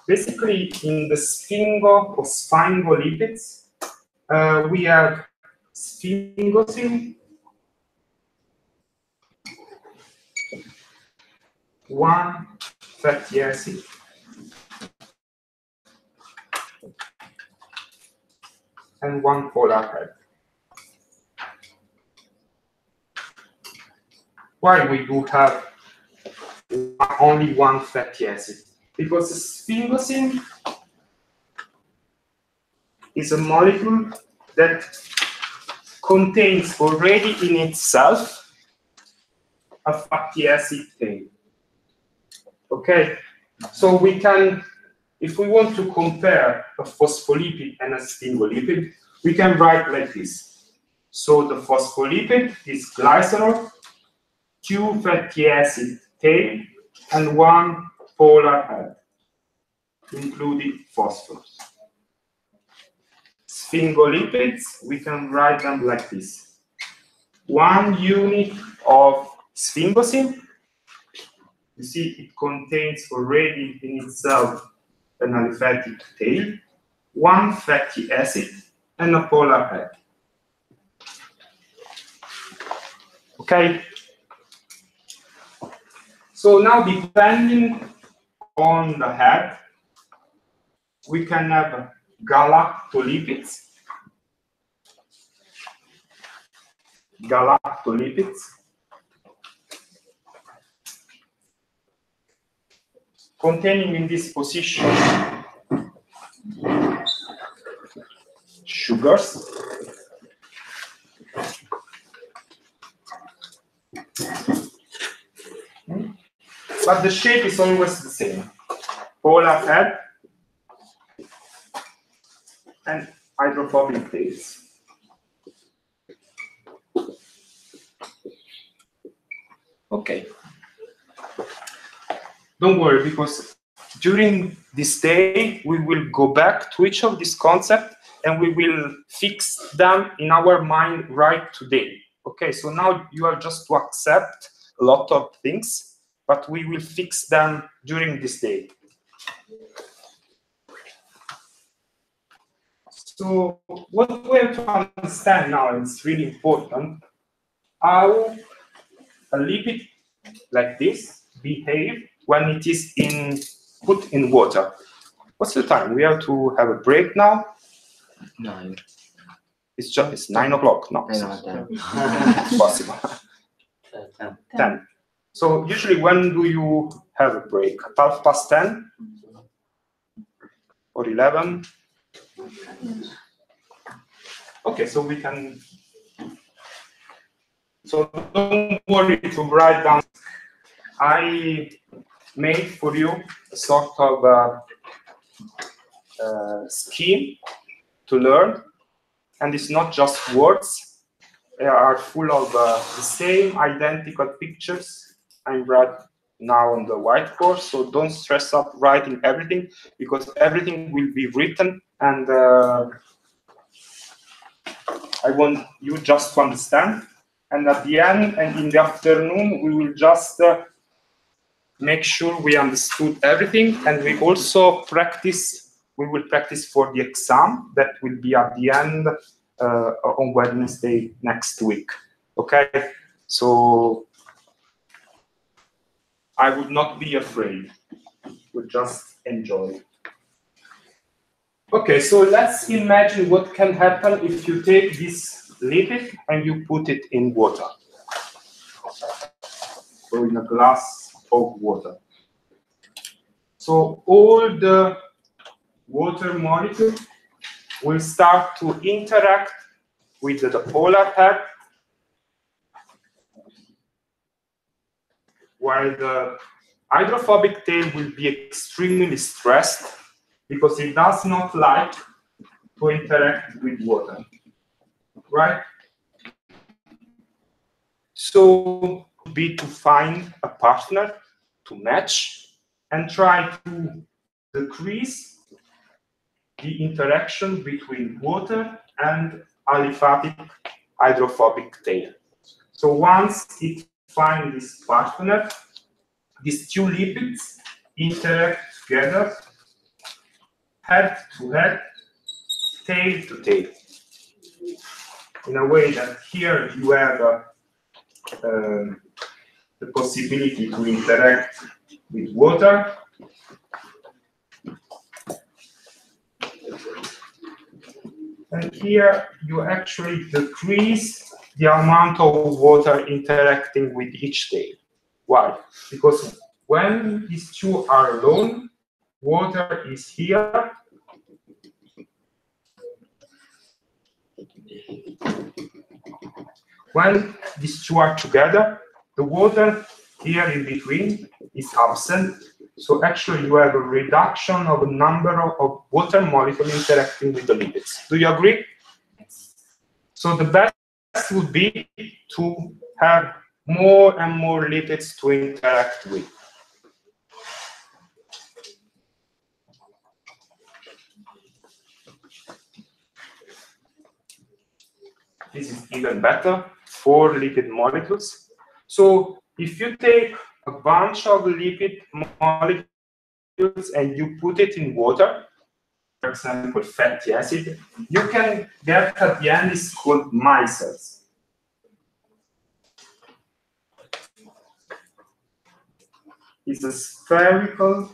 basically, in the sphingolipids, we have sphingosine, one fatty acid, and one polar head. Why we do have only one fatty acid? Because sphingosine is a molecule that contains already in itself a fatty acid tail. Okay, so we can, if we want to compare a phospholipid and a sphingolipid, we can write like this. So the phospholipid is glycerol, two fatty acid tail, and one polar head, including phosphorus. Sphingolipids, we can write them like this. One unit of sphingosine, you see it contains already in itself an aliphatic tail, one fatty acid, and a polar head. Okay? So now, depending on the head, we can have galactolipids. Containing in this position sugars. But the shape is always the same. Polar head and hydrophobic tails. Okay. Don't worry, because during this day, we will go back to each of these concepts and we will fix them in our mind right today. Okay, so now you are just to accept a lot of things, but we will fix them during this day. So what we have to understand now, and it's really important, how a lipid like this behave when it is put in water. What's the time? We have to have a break now. 9. It's 9 o'clock. No, 10. it's possible. 10. 10. So usually, when do you have a break? At 10:30? or 11? Okay, so we can. So don't worry to write down. I made for you a sort of scheme to learn, and it's not just words. They are full of the same identical pictures I'm writing now on the whiteboard. So don't stress up writing everything, because everything will be written, and I want you just to understand. And at the end and in the afternoon, we will just make sure we understood everything, and we also practice. We will practice for the exam that will be at the end on Wednesday next week. Okay, so I would not be afraid. We'll just enjoy. Okay, so let's imagine what can happen if you take this lipid and you put it in water, or in a glass of water. So all the water molecules will start to interact with the polar head, while the hydrophobic tail will be extremely stressed because it does not like to interact with water, right? So be to find a partner to match and try to decrease the interaction between water and aliphatic hydrophobic tail. So once it finds this partner, these two lipids interact together, head to head, tail to tail, in a way that here you have the possibility to interact with water, and here you actually decrease the amount of water interacting with each tail. Why? Because when these two are alone, water is here. When these two are together, the water here in between is absent. So actually you have a reduction of the number of water molecules interacting with the lipids. Do you agree? So the best would be to have more and more lipids to interact with. This is even better, 4 lipid molecules. So if you take a bunch of lipid molecules and you put it in water, for example, fatty acid, you can get at the end is called micelles. It's a spherical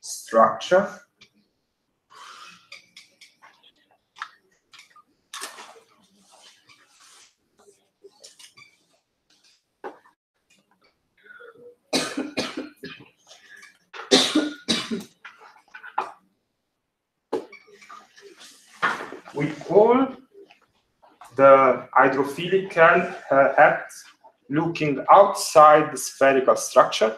structure with all the hydrophilic heads looking outside the spherical structure,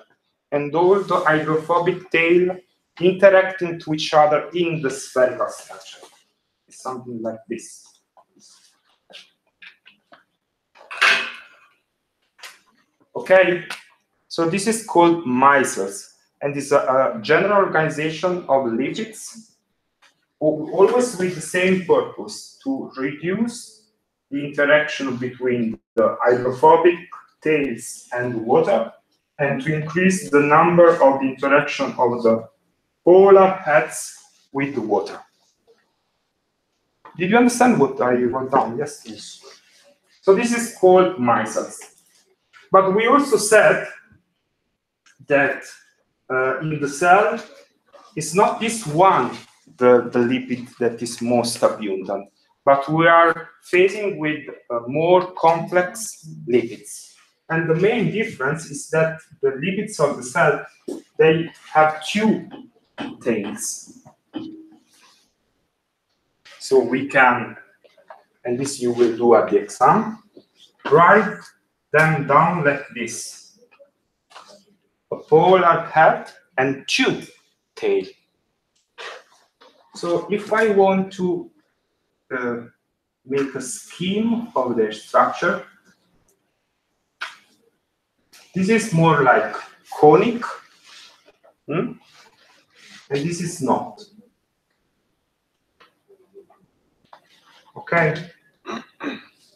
and all the hydrophobic tail interacting to each other in the spherical structure. It's something like this. Okay, so this is called micelles, and it's a general organization of lipids, always with the same purpose, to reduce the interaction between the hydrophobic tails and water, and to increase the number of the interaction of the polar heads with the water. Did you understand what I wrote down? Yes, please. So this is called micelles. But we also said that in the cell, it's not this one, the lipid that is most abundant, but we are facing with more complex lipids. And the main difference is that the lipids of the cell, they have 2 tails. So we can, and this you will do at the exam, write them down like this. A polar head and tube tail. So if I want to make a scheme of their structure, this is more like conic, and this is not. Okay?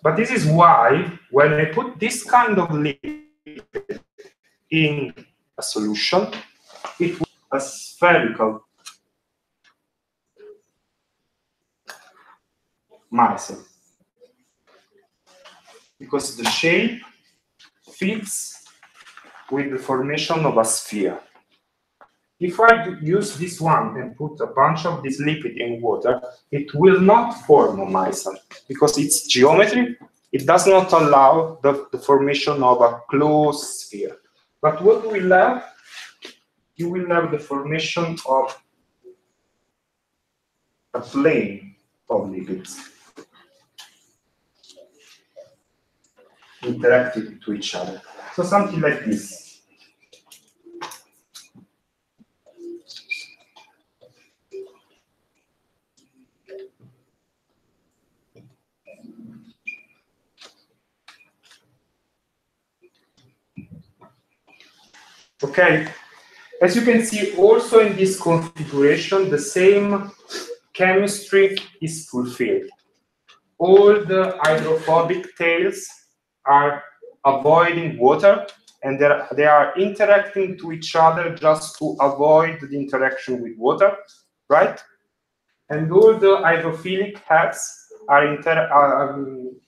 But this is why when I put this kind of lipid in a solution, it will be a spherical micelle, because the shape fits with the formation of a sphere. If I use this one and put a bunch of this lipid in water, it will not form a micelle, because its geometry, it does not allow the formation of a closed sphere. But what we will have, you will have the formation of a plane of lipids interacting to each other. So something like this. Okay, as you can see, also in this configuration, the same chemistry is fulfilled. All the hydrophobic tails are avoiding water, and they are interacting to each other just to avoid the interaction with water, right? And all the hydrophilic heads are interacting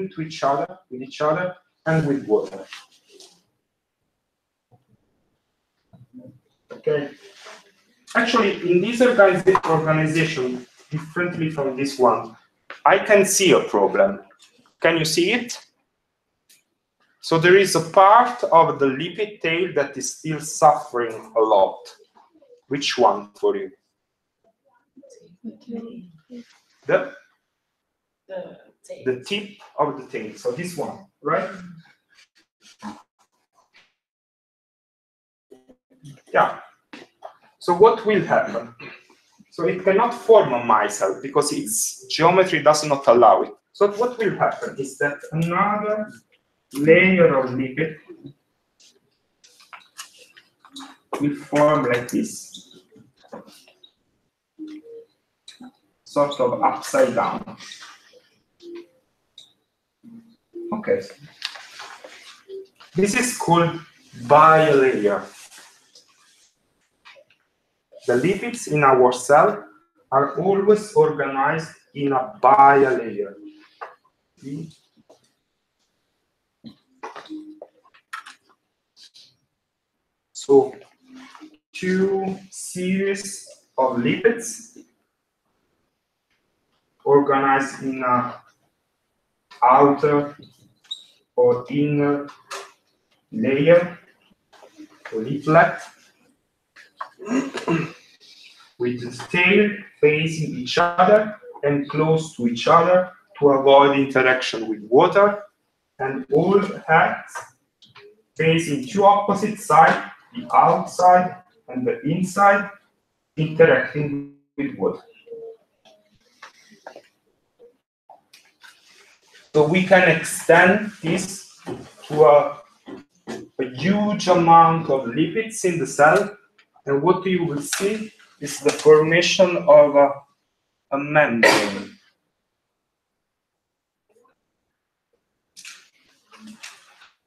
to each other, with each other, and with water. Okay. Actually, in this organization, differently from this one, I can see a problem. Can you see it? So there is a part of the lipid tail that is still suffering a lot. Which one for you? The tip of the tail. So this one, right? Yeah. So what will happen? So it cannot form a micelle because its geometry does not allow it. So what will happen is that another layer of lipid will form like this, sort of upside down. Okay. This is called biolayer. The lipids in our cell are always organized in a biolayer. So, two series of lipids organized in an outer or inner layer, or leaflet, with the tail facing each other and close to each other to avoid interaction with water, and all heads facing two opposite sides, the outside and the inside, interacting with water. So we can extend this to a huge amount of lipids in the cell, and what you will see is the formation of a membrane.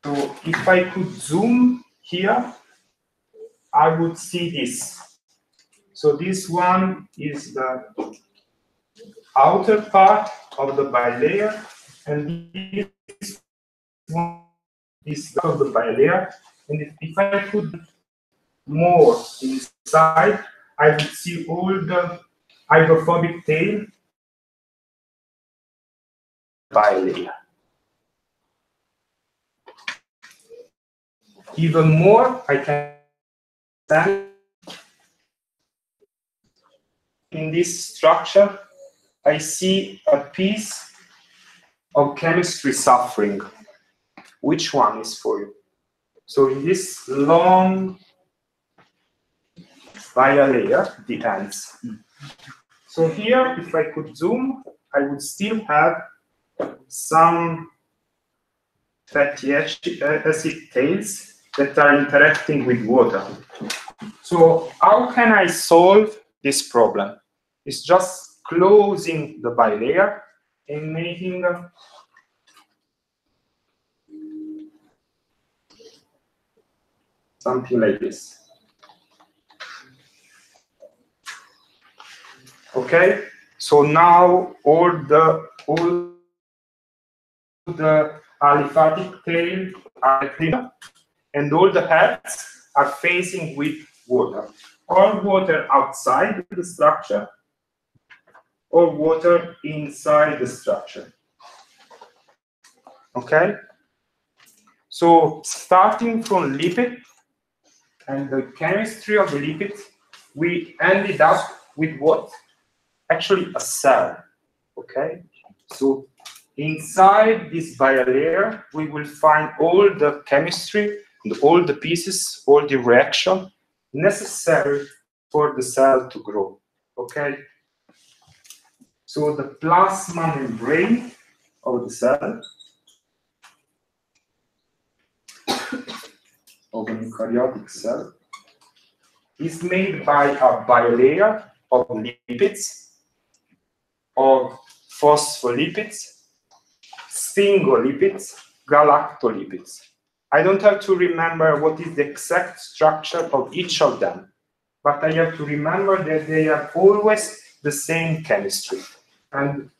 So if I could zoom here, I would see this. So this one is the outer part of the bilayer, and this one is of the bilayer. And if I put more inside, I would see all the hydrophobic tail bilayer. Even more, I can stand in this structure, I see a piece of chemistry suffering. Which one is for you? So in this long bilayer, the ends. So here, if I could zoom, I would still have some fatty acid tails that are interacting with water. So how can I solve this problem? It's just closing the bilayer and making something like this. Okay, so now all the aliphatic tail are clear, and all the heads are facing with water, or water outside the structure, or water inside the structure. Okay, so starting from lipid and the chemistry of the lipid, we ended up with what? Actually a cell. Okay, so inside this bilayer, we will find all the chemistry and all the pieces, all the reaction necessary for the cell to grow. Okay, so the plasma membrane of the cell of an eukaryotic cell is made by a bilayer of lipids, of phospholipids, sphingolipids, galactolipids. I don't have to remember what is the exact structure of each of them, but I have to remember that they are always the same chemistry. And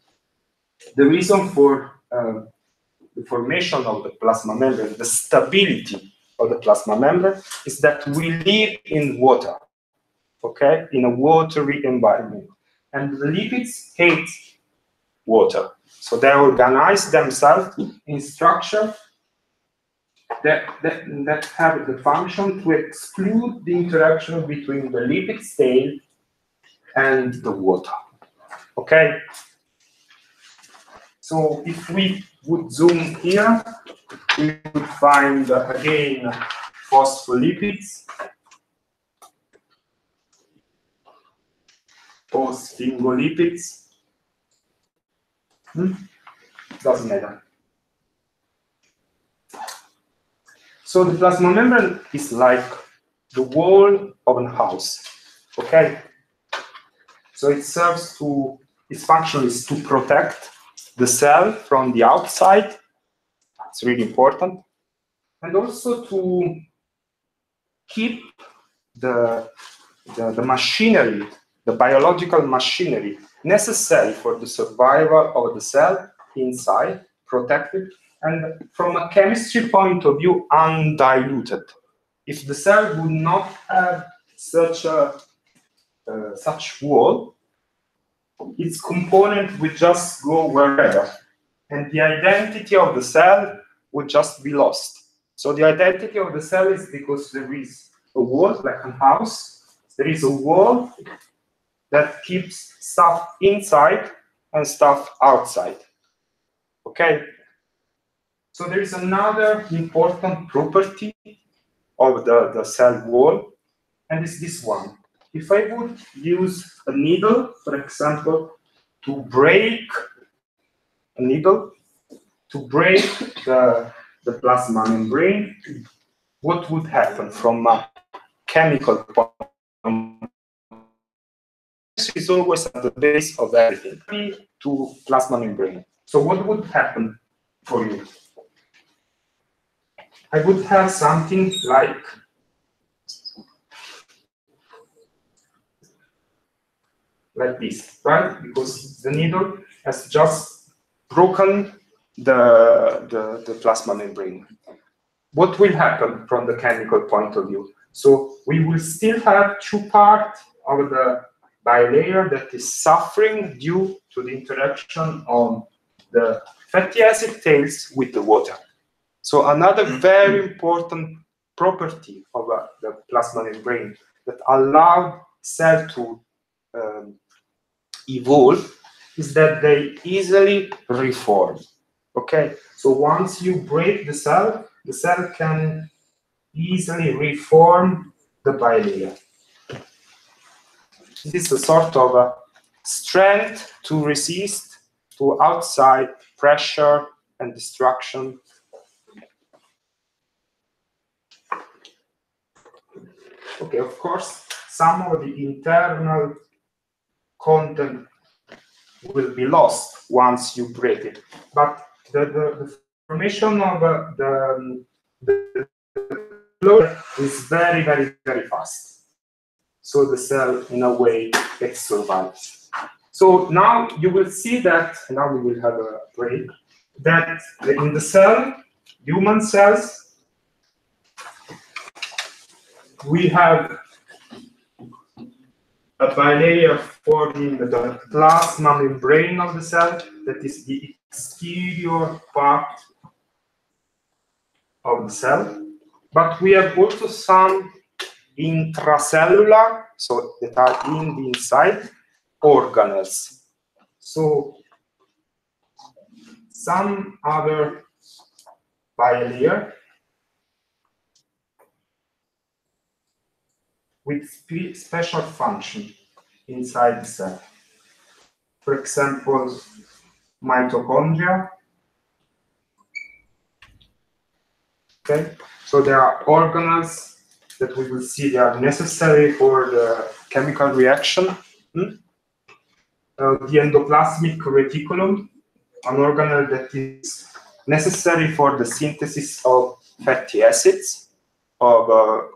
the reason for the formation of the plasma membrane, the stability of the plasma membrane, is that we live in water, okay, in a watery environment. And the lipids hate water. So they organize themselves in structure that have the function to exclude the interaction between the lipid tail and the water. Okay? So if we would zoom here, we would find again phospholipids or sphingolipids. Doesn't matter. So the plasma membrane is like the wall of a house. Okay? So it serves to, its function is to protect the cell from the outside. It's really important. And also to keep the machinery, the biological machinery necessary for the survival of the cell inside, protected, and from a chemistry point of view, undiluted. If the cell would not have such wall, its component would just go wherever, and the identity of the cell would just be lost. So the identity of the cell is because there is a wall, like a house. There is a wall that keeps stuff inside and stuff outside. Okay? So there is another important property of the cell wall, and it's this one. If I would use a needle, for example, to break a needle, to break the plasma membrane, what would happen from a chemical point of view? Is always at the base of everything, to plasma membrane. So what would happen for you? I would have something like this, right? Because the needle has just broken the plasma membrane. What will happen from the chemical point of view? So we will still have two parts of the bilayer that is suffering due to the interaction of the fatty acid tails with the water. So another very important property of the plasma membrane that allowed cell to evolve is that they easily reform. Okay, so once you break the cell can easily reform the bilayer. This is a sort of a strength to resist to outside pressure and destruction. Okay, of course, some of the internal content will be lost once you break it, but the formation of the flow is very, very, very fast. So the cell, in a way, it survives. So now you will see that, now we will have a break, that in the cell, human cells, we have a bilayer forming the plasma membrane of the cell, that is the exterior part of the cell. But we have also some intracellular, so that are in the inside, organelles. So some other bilayer with special function inside the cell. For example, mitochondria. Okay, so there are organelles that we will see they are necessary for the chemical reaction. The endoplasmic reticulum, an organelle that is necessary for the synthesis of fatty acids, of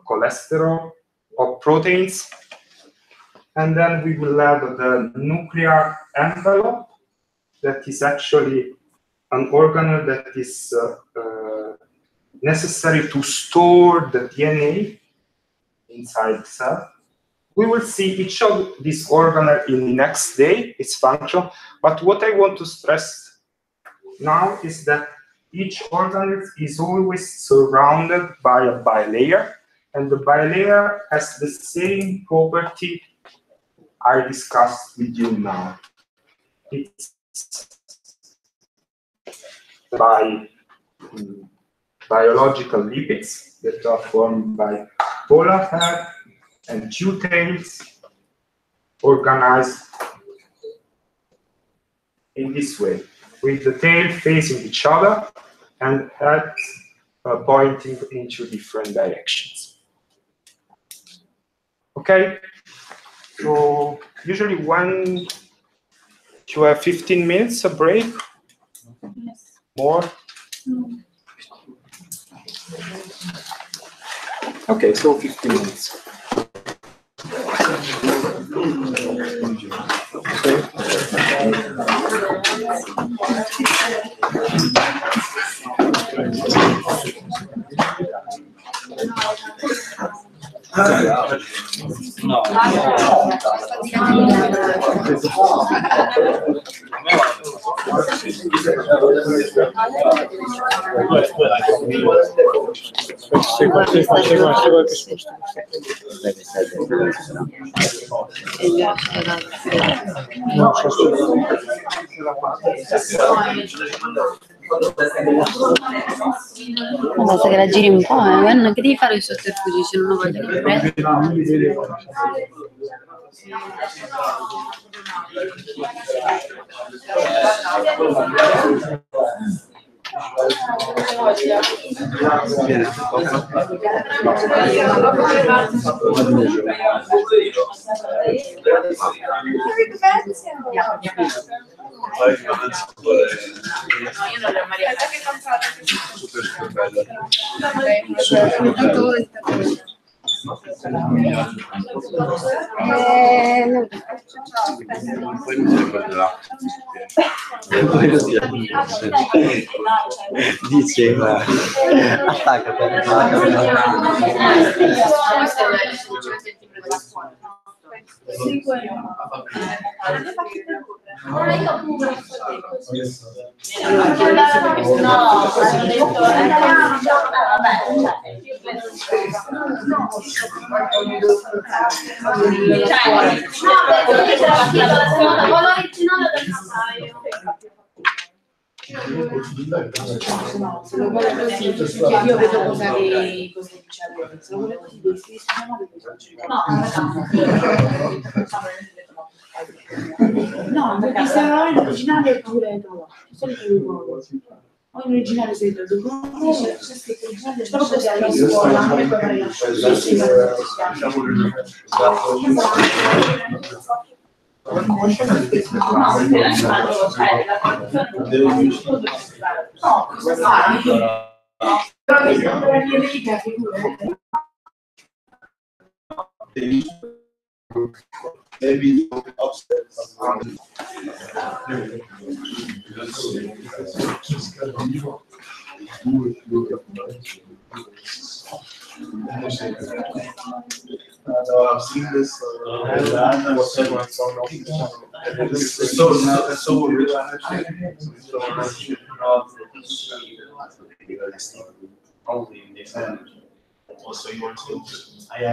cholesterol, of proteins. And then we will have the nuclear envelope, that is actually an organelle that is necessary to store the DNA inside the cell. We will see each of these organelles in the next day, its function. But what I want to stress now is that each organelle is always surrounded by a bilayer, and the bilayer has the same property I discussed with you now. It's by biological lipids that are formed by polar head and two tails organized in this way, with the tail facing each other and head pointing into different directions. Okay, so usually when you have 15 minutes a break, Yes. more. Okay, so 15 minutes. No. Basta che la giri un po', guarda, che devi fare i sotterfugi se non ho voglia di prendere? Diceva, l'originale del notaio. No, se lo vuole così, perché io vedo cosa dice allora. Se lo vuole così, devi no, perché se no in originale pure trovo. O in originale sei da dove c'è scritto originale, c'è proprio che alla scuola, non è come la Maybe upstairs. No, I've seen this. It's so weird. Only in the end. Also, you want to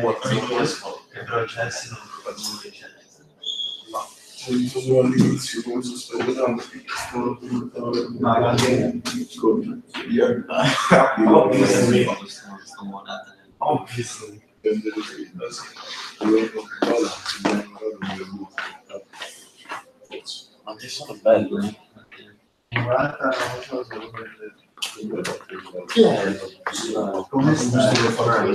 what retrocesse usually inizio come sostenendo magari con obviously ma che sono bello come si può fare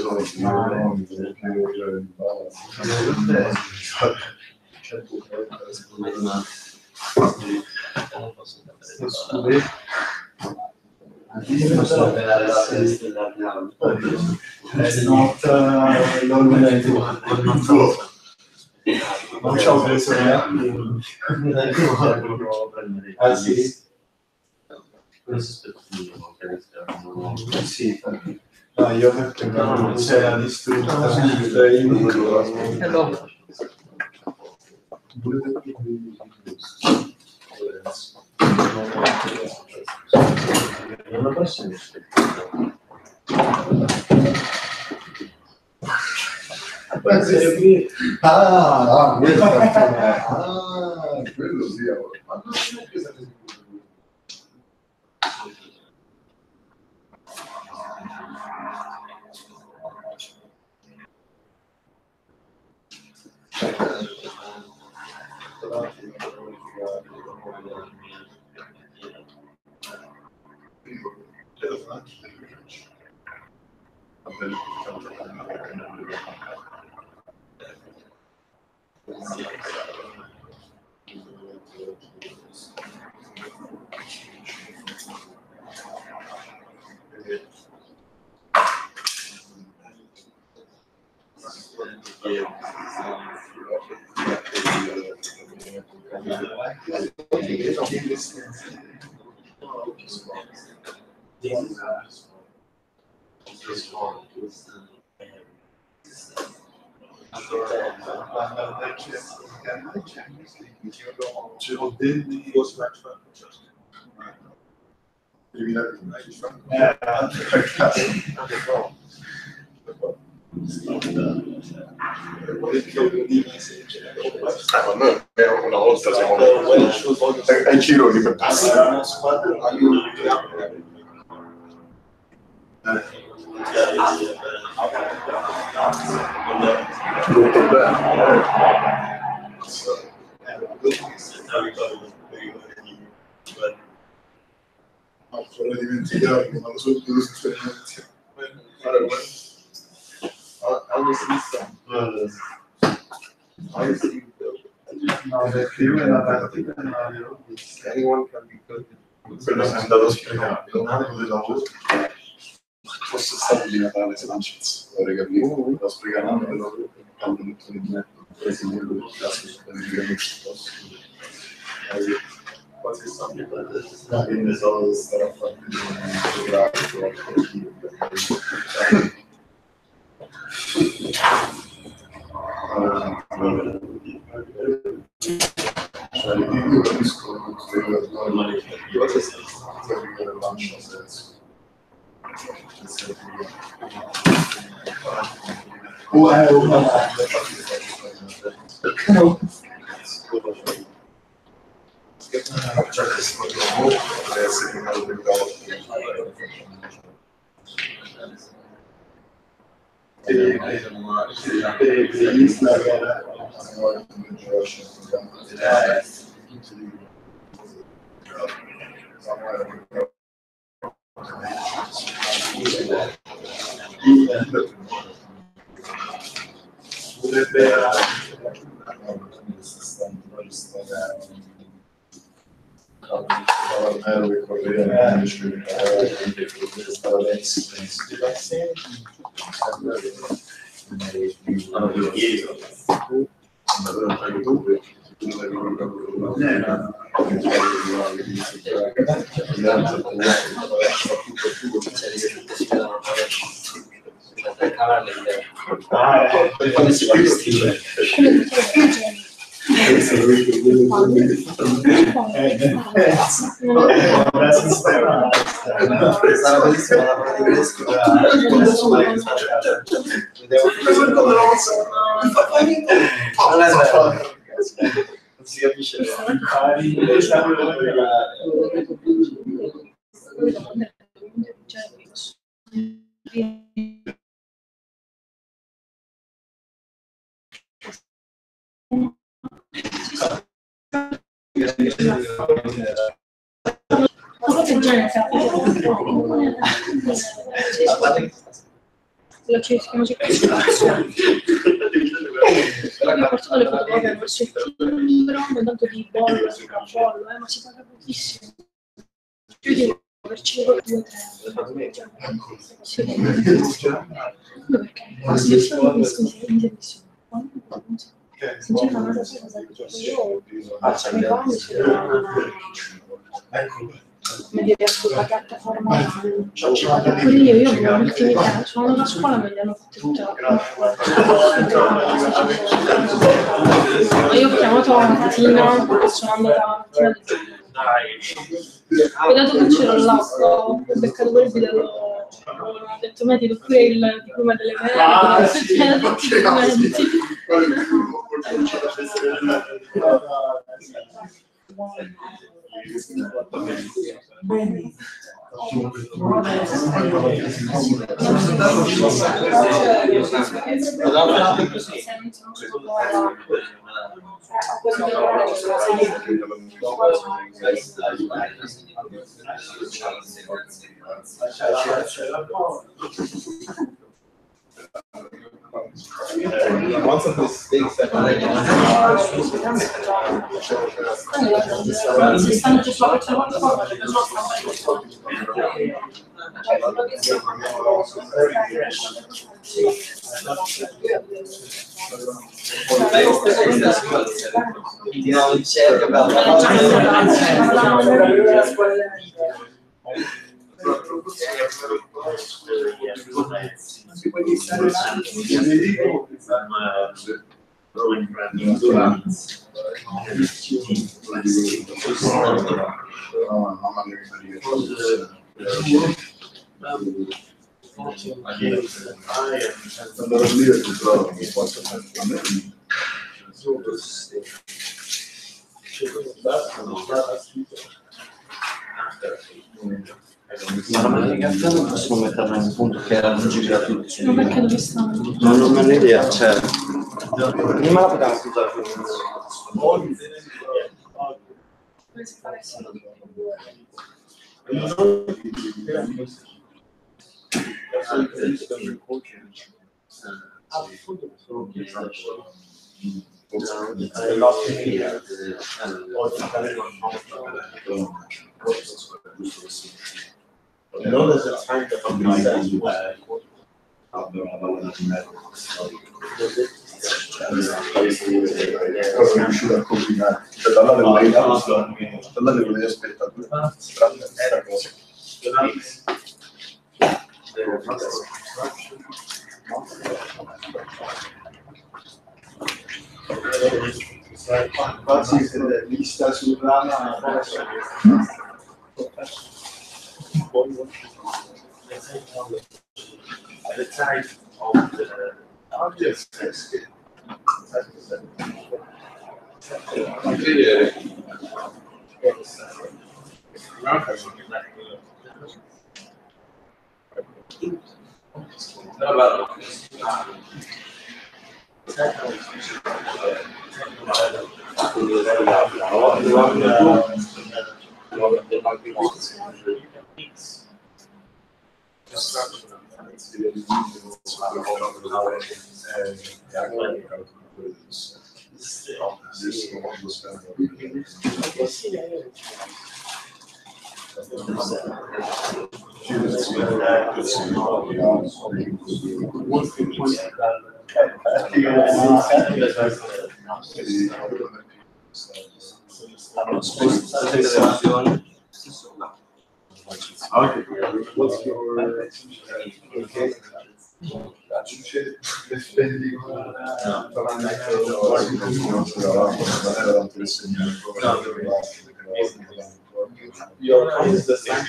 non c'ho preso sì. Sì, io perché non si era distrutta quello sì, ma non è che una volta siamo ai gironi per passare. Vorrei dimenticarmi, ma lo so più esperienza. No, perché io nella partita non avevo visto. Quello è andato spiegato, un anno di lavoro. Fosse stato di Natale se non ci vorrei capire. Lo spiegano per lavoro, quando non sono in netto, presidente del caso, quasi sempre che ne so, stare a fare io capisco che senso. Non si capisce. Lo ci stiamo cercando. Io ho portato le fotocopie verso il timbro, non tanto di bollo, ma si paga pochissimo. Più di per 5 2 3. Sì. Perché? Se c'è una cosa come dire, sulla piattaforma pure io avevo l'ultima sono andata a scuola me le hanno fatte tutte ma io ho chiamato la mattina sono andata la mattina ho dato che c'ero là ho beccato quel video ho detto me ti do pure il diploma delle medie tutti i documenti Ma la matematica non possiamo metterla in un punto che era agibile a tutti. ma perché dove stanno? Non ho un'idea, cioè. Prima la potevamo scusare. Come si fa adesso? Non è anche sono riuscito a combinare dalla delle aspettative era cosa quasi vista sul rana the type of the objects. What's your your is the same.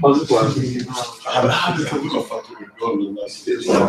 Ho fatto il gol la stessa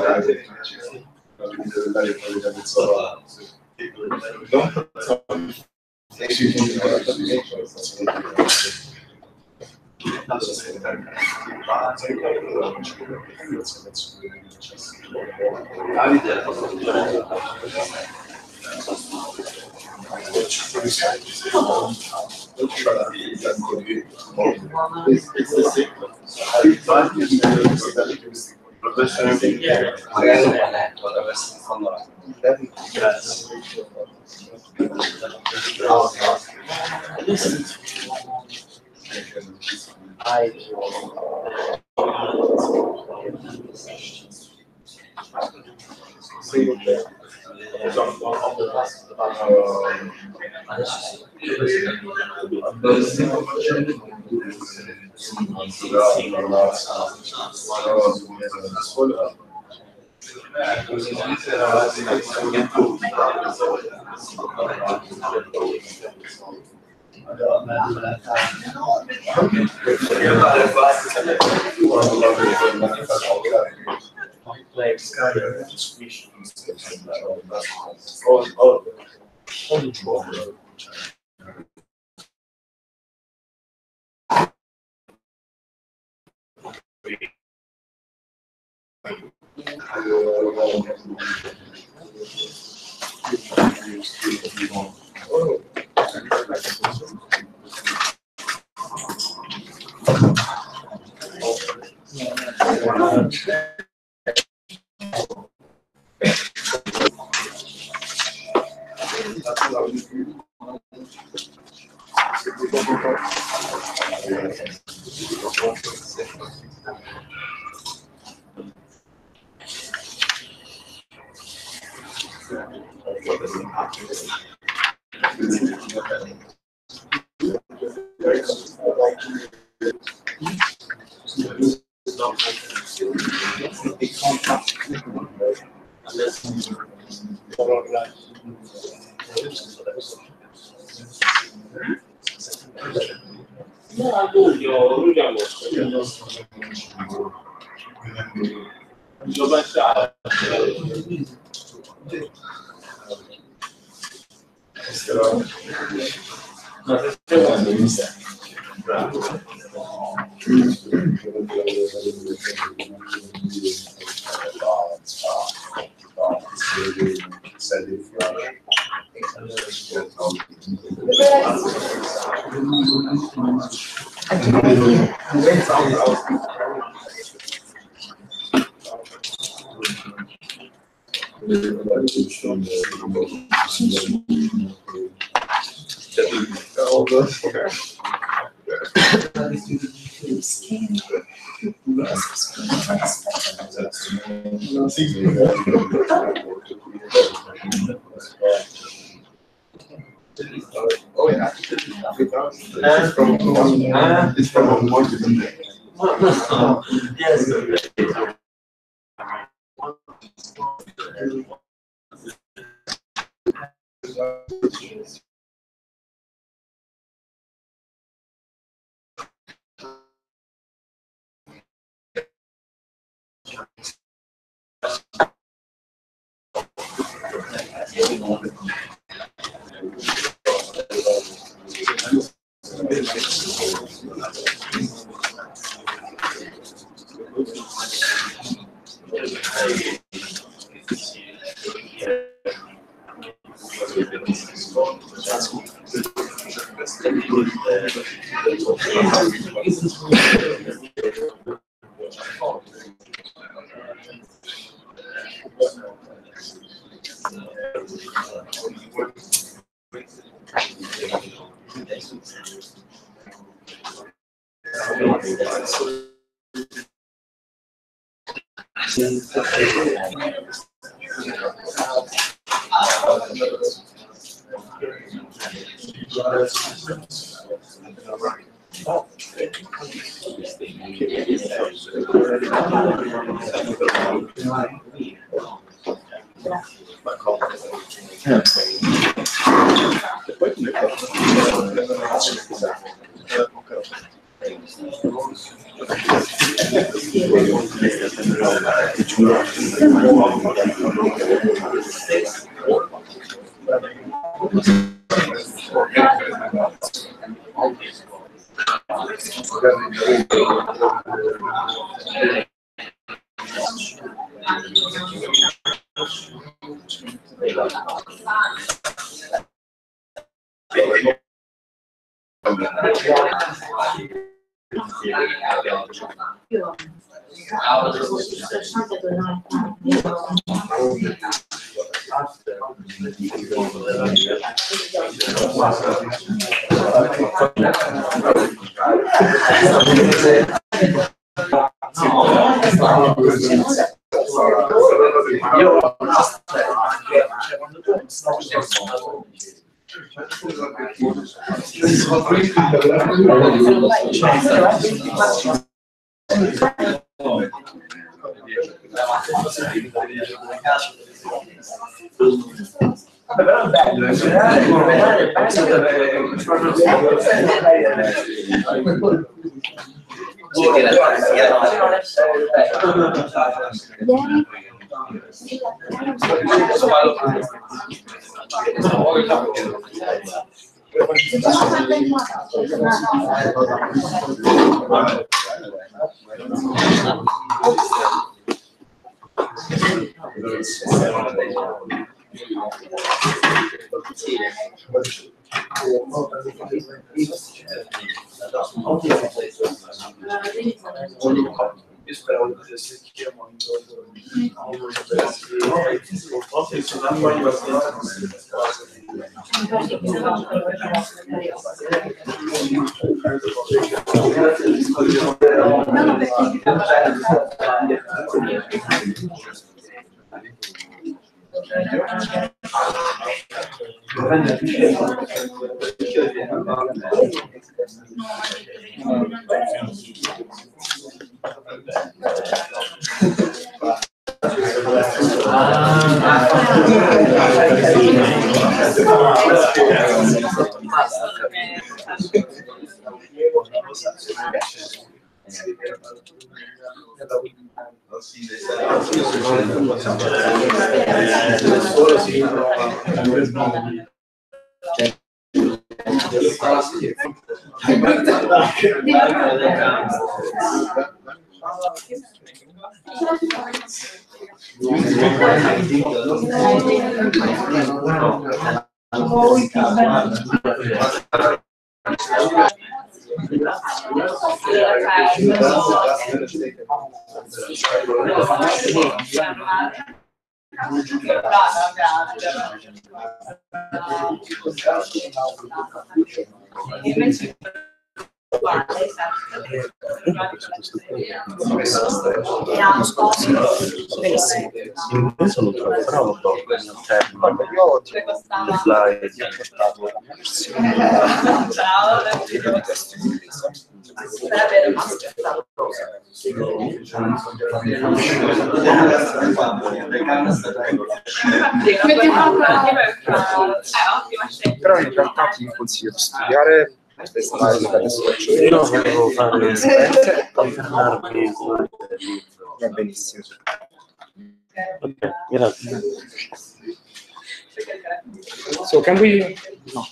magari non è letto, deve essere in fondo là. Oh yeah. It's from a more different day. Yes. Però è bello, in generale penso di avere io spero che sia Penso lo trovo proprio slide. Però in realtà ti consiglio di studiare queste slide che adesso faccio io. Io volevo fare alternarmi. Va benissimo. Ok, grazie. So can we? No.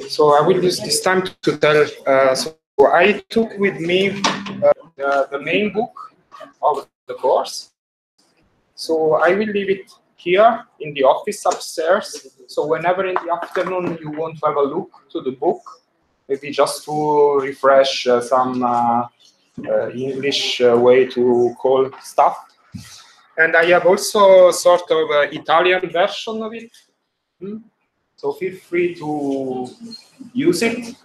So I will use this time to tell. So I took with me the main book of the course. So I will leave it here in the office upstairs. So whenever in the afternoon you want to have a look to the book, maybe just to refresh some English way to call stuff. And I have also sort of an Italian version of it. So feel free to use it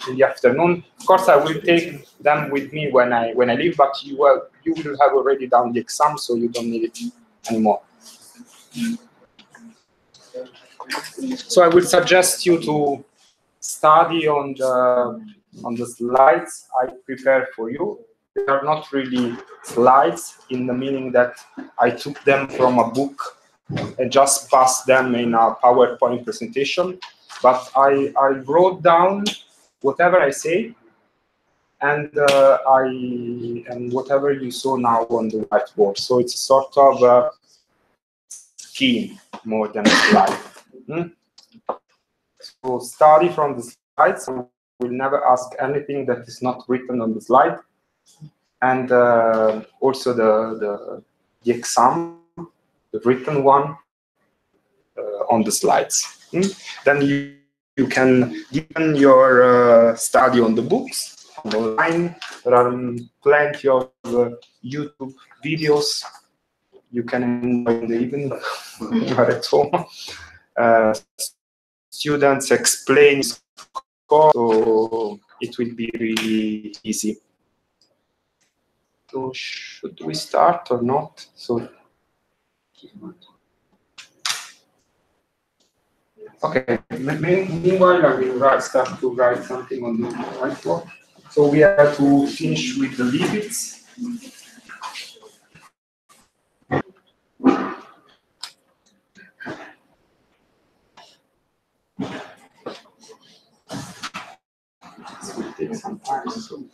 in the afternoon. Of course, I will take them with me when I leave, but you will have already done the exam, so you don't need it anymore. So I would suggest you to study on the slides I prepared for you. They are not really slides in the meaning that I took them from a book and just passed them in a PowerPoint presentation, but I wrote down whatever I say, and whatever you saw now on the whiteboard. So it's a sort of a scheme more than a slide. So study from the slides. So we'll never ask anything that is not written on the slide, and also the exam, the written one, on the slides. Then you can deepen your study on the books, online. There are plenty of YouTube videos you can enjoy in the evening when you are at home. Students explain, so it will be really easy. So should we start or not? So. Okay, meanwhile I will start to write something on the whiteboard. So we have to finish with the lipids. This will take some time. So.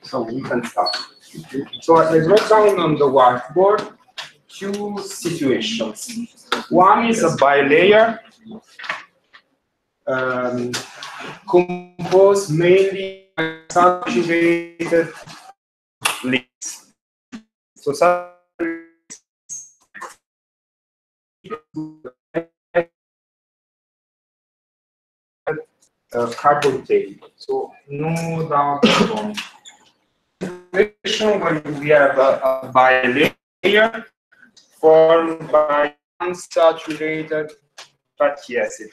So we can start. So I wrote down on the whiteboard two situations. One is a bilayer composed mainly by saturated lipids. So carbon tape. So no doubt about when we have a bilayer formed by unsaturated fatty acid.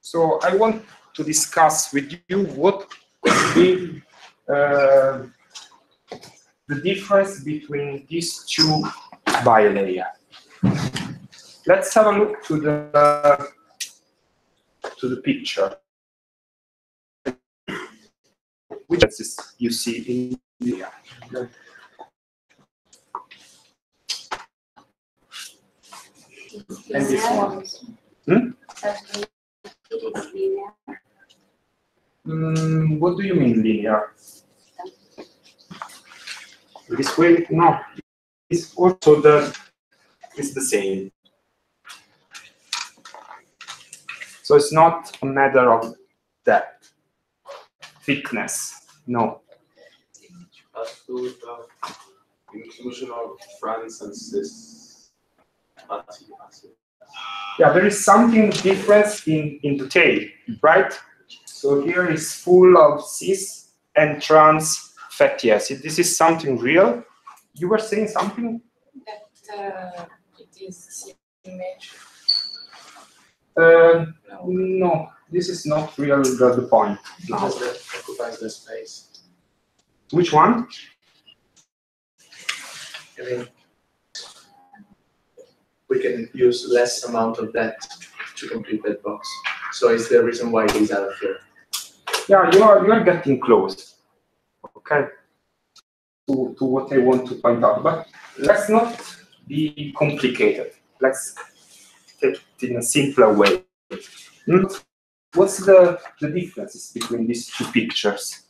So I want to discuss with you what could be the difference between these two bilayers. Let's have a look to the picture, which is you see in here. And this one. What do you mean linear? This way? No. It's also it's the same. So it's not a matter of depth, thickness. No. Inclusion of trans and cis fatty acid. Yeah, there is something different in the tail, right? So here is full of cis and trans fatty acid. This is something real. You were saying something? That it is symmetric. No, this is not real the point. No. Occupies the space. Which one? I mean, we can use less amount of that to complete that box. So it's the reason why these are here. Yeah, you are getting close. Okay. To what I want to point out, but let's not be complicated. Let's take it in a simpler way. What's the differences between these two pictures?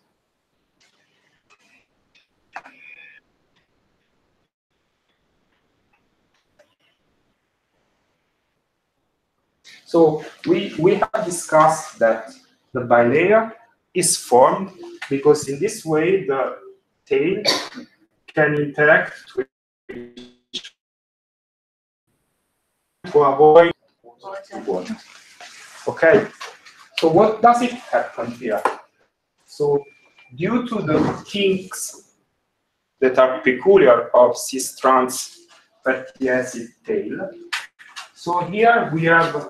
So we have discussed that the bilayer is formed because in this way the tail can interact with to avoid water. Okay, so what does it happen here? So due to the kinks that are peculiar of cis-trans fatty acid tail, so here we have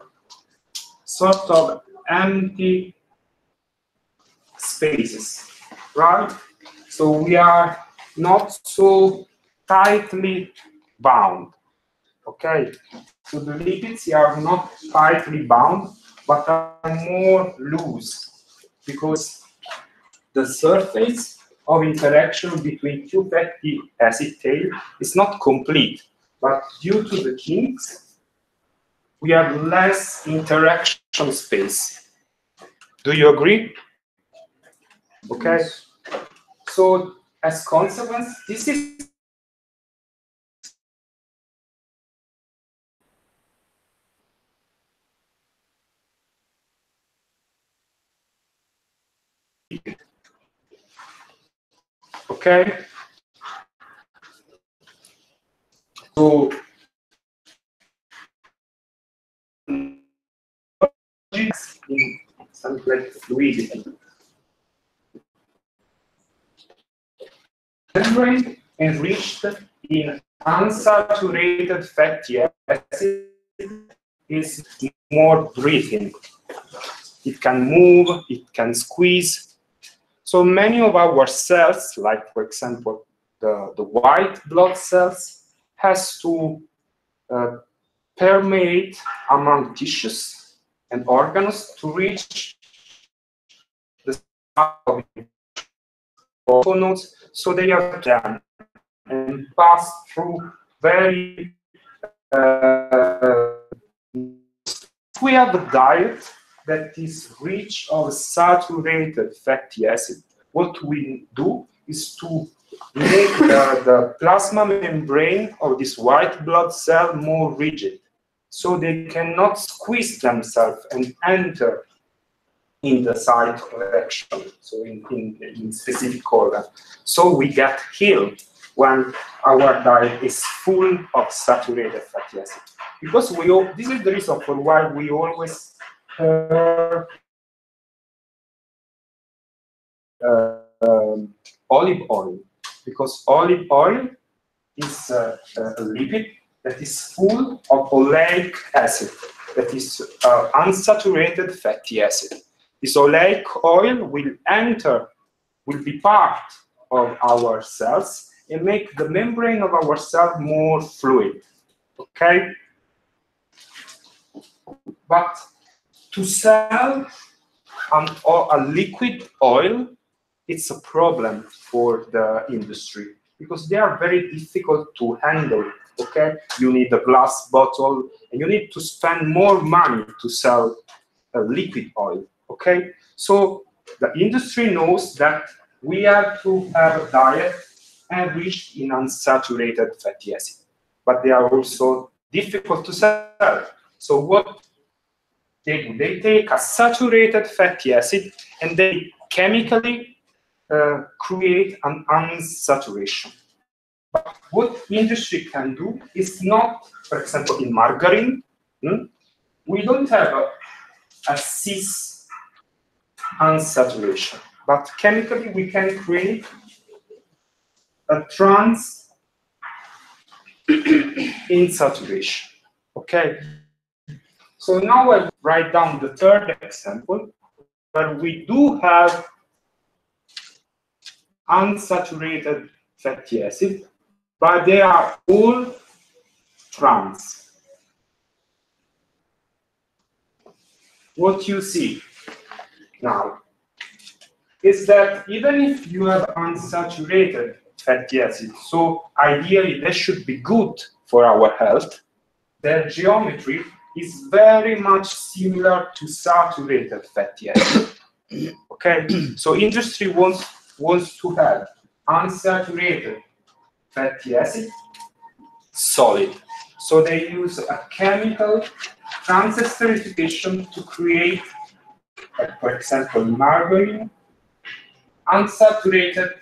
sort of empty spaces, right? So we are not so tightly bound, okay? So the lipids here are not tightly bound, but are more loose because the surface of interaction between two fatty acid tail is not complete, but due to the kinks, we have less interaction space. Do you agree? Okay. So as consequence, this is okay. So in something like fluidity. Membrane enriched in unsaturated fatty acid is more breathing. It can move, it can squeeze. So many of our cells, like for example the white blood cells, has to permeate among tissues and organs to reach the nodes, so they are jammed and pass through very we have a diet that is rich of saturated fatty acid. What we do is to make the plasma membrane of this white blood cell more rigid, so they cannot squeeze themselves and enter in the site of action, so in specific organ. So we get healed when our diet is full of saturated fatty acid. Because this is the reason for why we always olive oil, because olive oil is a lipid that is full of oleic acid, that is unsaturated fatty acid. This oleic oil will be part of our cells and make the membrane of our cell more fluid. Okay? But to sell a liquid oil, it's a problem for the industry because they are very difficult to handle. Okay, you need a glass bottle and you need to spend more money to sell a liquid oil. Okay, so the industry knows that we have to have a diet enriched in unsaturated fatty acid, but they are also difficult to sell. So what they do, they take a saturated fatty acid and they chemically create an unsaturation. But what industry can do is not, for example, in margarine, we don't have a cis unsaturation, but chemically we can create a trans insaturation. Okay. So now I write down the third example where we do have unsaturated fatty acid, but they are all trans. What you see now is that even if you have unsaturated fatty acid, so ideally they should be good for our health, their geometry is very much similar to saturated fatty acid. Okay, so industry wants to have unsaturated fatty acid solid. So they use a chemical transesterification to create, for example, margarine, unsaturated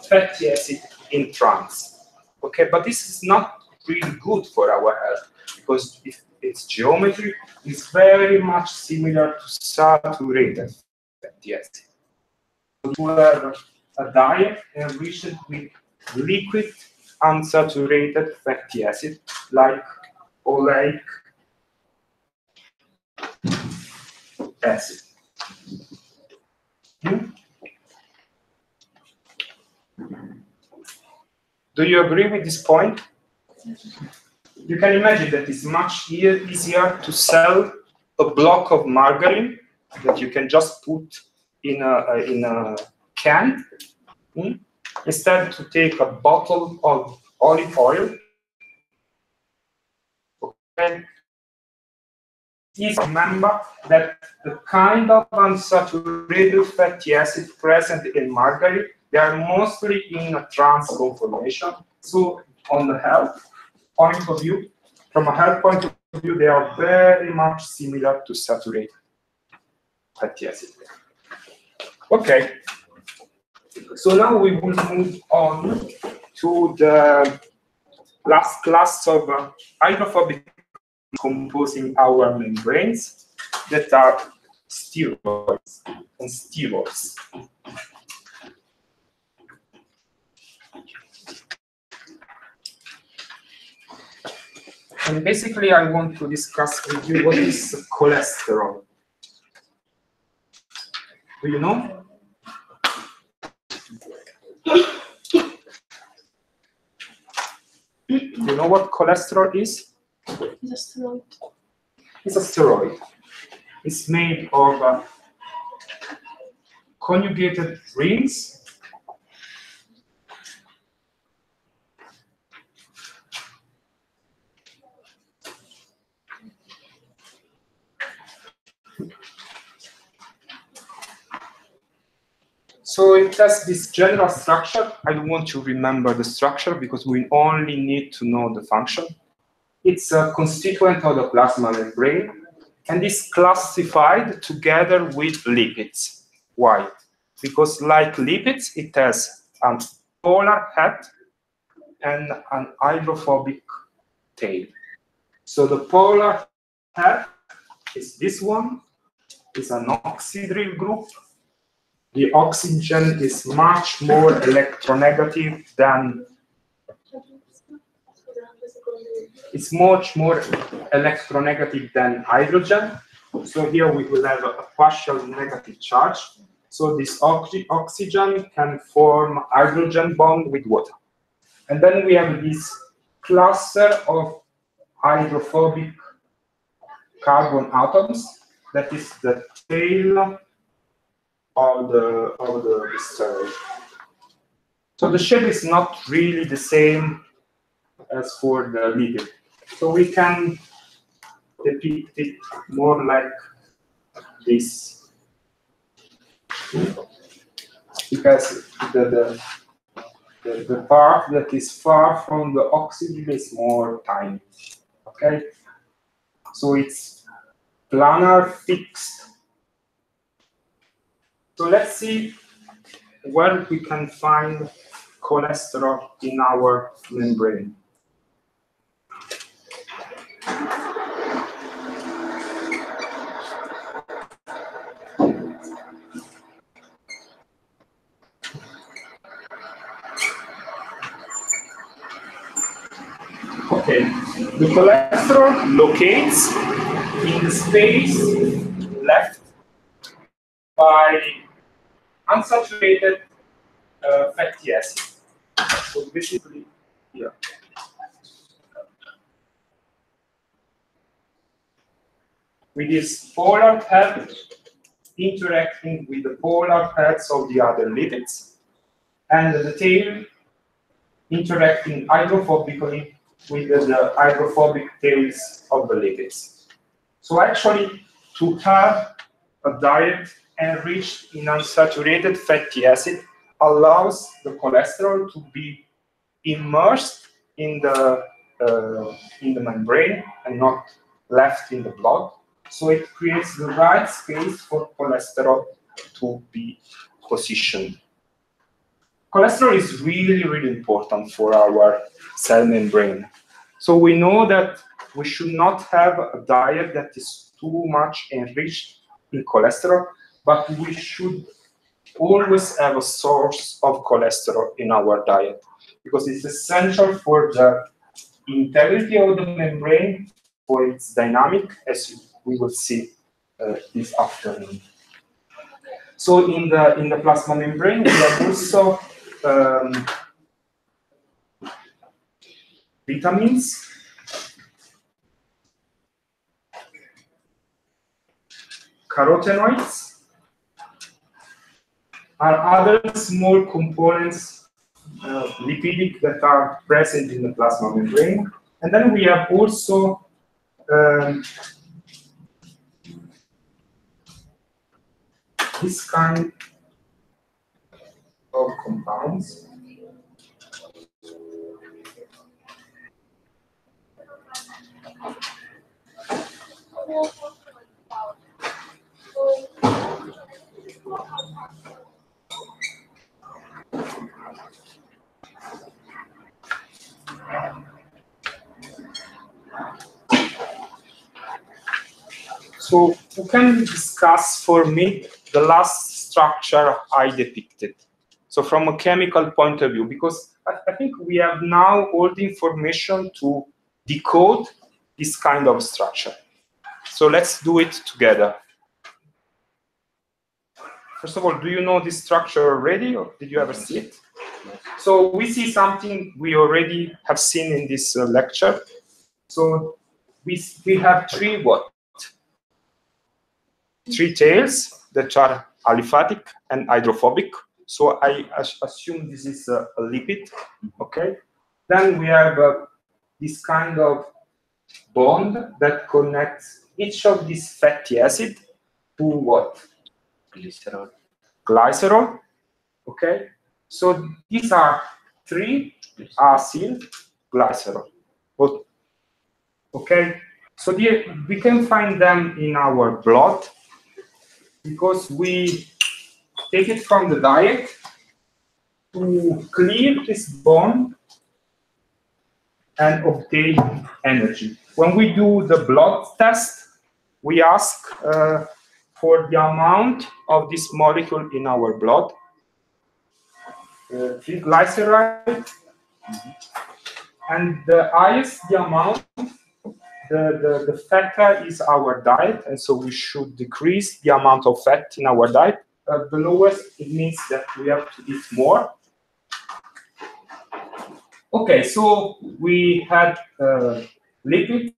fatty acid in trans. Okay, but this is not really good for our health because its geometry is very much similar to saturated fatty acid. You have a diet enriched with liquid unsaturated fatty acid like oleic acid. Do you agree with this point? You can imagine that it's much easier to sell a block of margarine that you can just put in a can instead to take a bottle of olive oil. Okay. Please remember that the kind of unsaturated fatty acid present in margarine, they are mostly in a trans conformation. So on the health point of view, from a health point of view, they are very much similar to saturated fatty acid. Okay. So now we will move on to the last class of hydrophobic composing our membranes that are steroids and sterols. And basically, I want to discuss with you what is cholesterol. Do you know? Do you know what cholesterol is? It's a steroid. It's a steroid. It's made of conjugated rings. So it has this general structure. I don't want to remember the structure because we only need to know the function. It's a constituent of the plasma membrane and is classified together with lipids. Why? Because like lipids, it has a polar head and an hydrophobic tail. So the polar head is this one, is an oxidryl group. The oxygen is much more electronegative than, it's much more electronegative than hydrogen. So here we will have a partial negative charge. So this oxygen can form hydrogen bond with water. And then we have this cluster of hydrophobic carbon atoms. That is the tail of the steroid. So the shape is not really the same as for the lipid. So we can depict it more like this. because the part that is far from the oxygen is more tiny. Okay, so it's planar fixed. So let's see where we can find cholesterol in our membrane. Okay, the cholesterol locates in the space left by unsaturated fatty acid. So basically, here. With this polar head interacting with the polar heads of the other lipids, and the tail interacting hydrophobically with the hydrophobic tails of the lipids. So actually, to have a diet enriched in unsaturated fatty acid allows the cholesterol to be immersed in the membrane and not left in the blood. So it creates the right space for cholesterol to be positioned. Cholesterol is really, really important for our cell membrane. So we know that we should not have a diet that is too much enriched in cholesterol, but we should always have a source of cholesterol in our diet because it's essential for the integrity of the membrane, for its dynamic, as we will see this afternoon. So in the plasma membrane, we have also vitamins, carotenoids, are other small components, lipidic, that are present in the plasma membrane. And then we have also this kind of compounds. So we can discuss for me the last structure I depicted. So from a chemical point of view, because I think we have now all the information to decode this kind of structure. So let's do it together. First of all, do you know this structure already, or did you ever see it? So we see something we already have seen in this lecture. So we have three what? Three tails that are aliphatic and hydrophobic. So I assume this is a lipid, okay? Then we have this kind of bond that connects each of these fatty acid to what? Glycerol. Glycerol, okay? So these are three acyl glycerol, okay? So we can find them in our blood because we take it from the diet to clear this bond and obtain energy. When we do the blood test, we ask for the amount of this molecule in our blood, triglyceride, and the highest the amount, the fatter is our diet, and so we should decrease the amount of fat in our diet. The lowest, it means that we have to eat more. Okay, so we had lipids,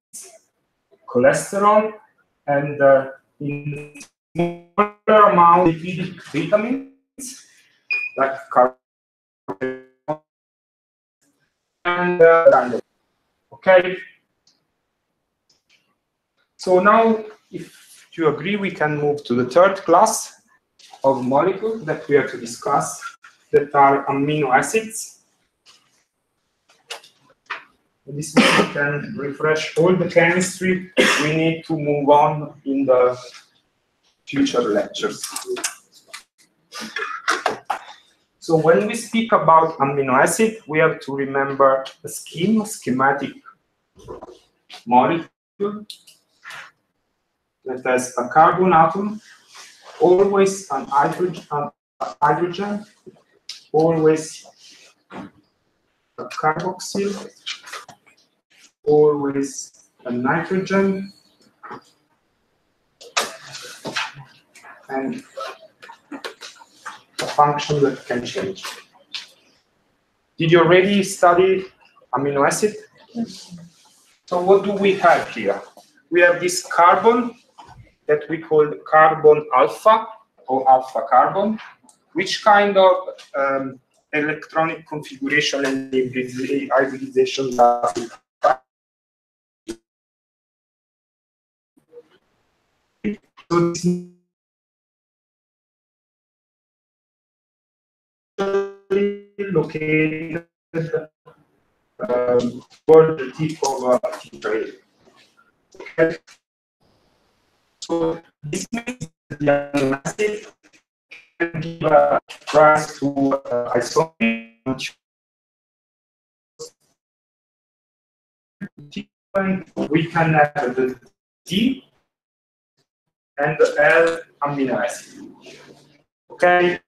cholesterol, and in smaller amount lipidic vitamins like carotenoids and okay. So now, if you agree, we can move to the third class of molecules that we have to discuss that are amino acids. This way we can refresh all the chemistry we need to move on in the future lectures. So when we speak about amino acid, we have to remember a schematic molecule that has a carbon atom, always an hydrogen, always a carboxyl, always a nitrogen, and a function that can change. Did you already study amino acid? Yes. So what do we have here? We have this carbon that we call carbon alpha or alpha carbon. Which kind of electronic configuration and hybridization does it have? So this is located toward the tip of a trail. Okay. So this means that the amino acid can give rise to isomer. We can have the T and the L amino acid. Okay.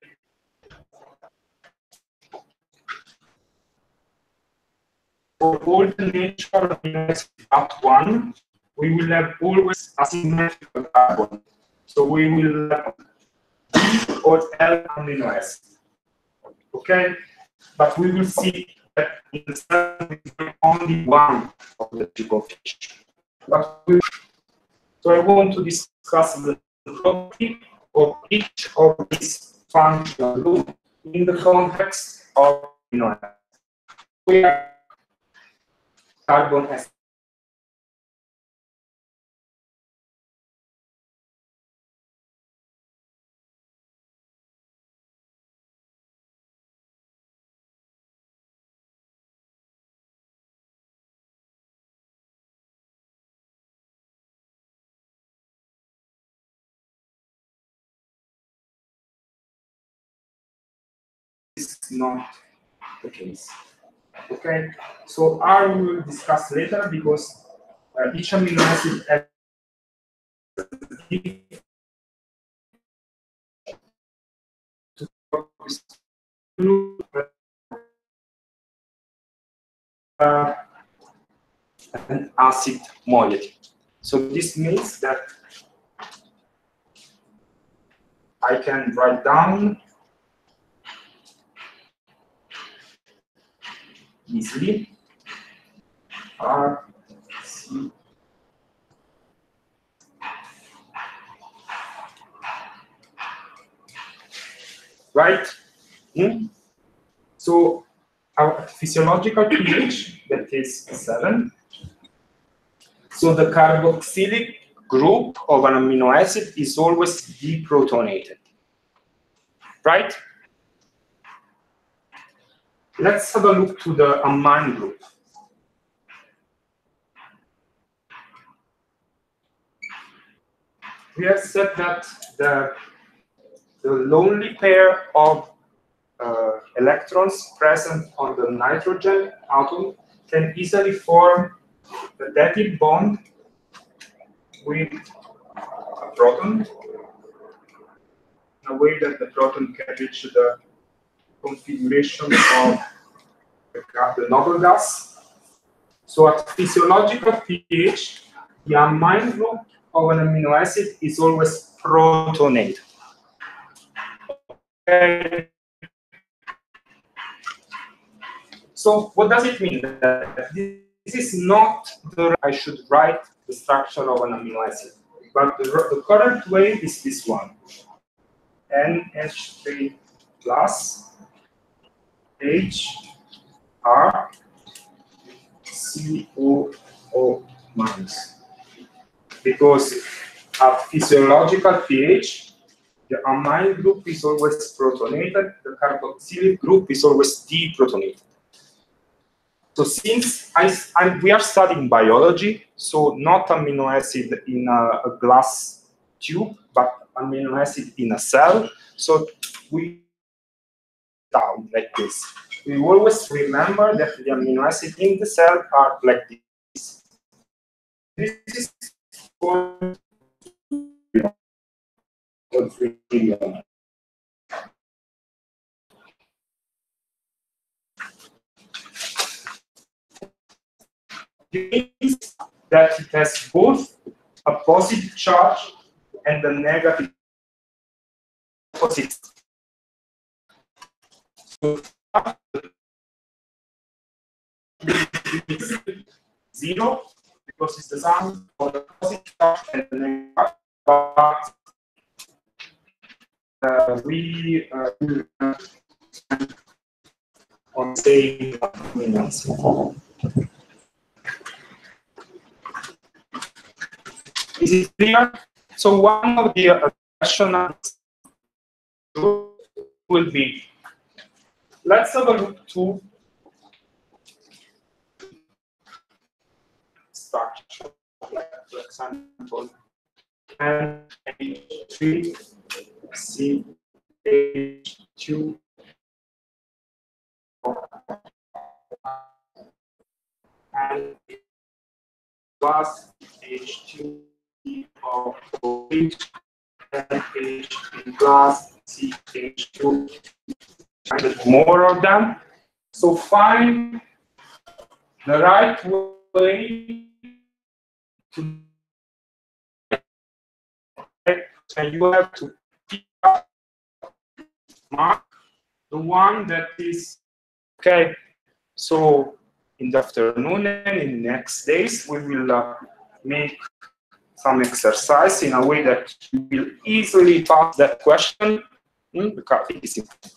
For all the natural amino acids but one, we will have always asymmetrical carbon. So we will have D or L amino acid. Okay? But we will see that in the cell is only one of the two configurations. So I want to discuss the property of each of these functional groups in the context of amino acid. We have carbon acid. This is not the case. Okay, so I will discuss later because each amino acid has an acid molecule. So this means that I can write down easily R, C, right? So our physiological pH, that is 7. So the carboxylic group of an amino acid is always deprotonated, right? Let's have a look to the amine group. We have said that the lonely pair of electrons present on the nitrogen atom can easily form a dative bond with a proton in a way that the proton can reach the configuration of the noble gas. So at physiological pH, the amine group of an amino acid is always protonated. Okay. So what does it mean? That this is not the I should write the structure of an amino acid, but the current way is this one: NH3 plus H R COO minus. Because at physiological pH, the amine group is always protonated, the carboxylic group is always deprotonated. So since we are studying biology, so not amino acid in a glass tube, but amino acid in a cell, so we down like this. We always remember that the amino acid in the cell are like this. This is called means that it has both a positive charge and a negative opposite. So zero because it's the sum of the positive charge and the negative charge. But we on say is it clear? So one of the rationales will be, let's have a look to structure, for example, NH3, CH2, and plus H2 of OH, and H plus CH2, and more of them. So find the right way to, and you have to pick up mark the one that is okay. So in the afternoon and in the next days, we will make some exercise in a way that you will easily pass that question because it is important.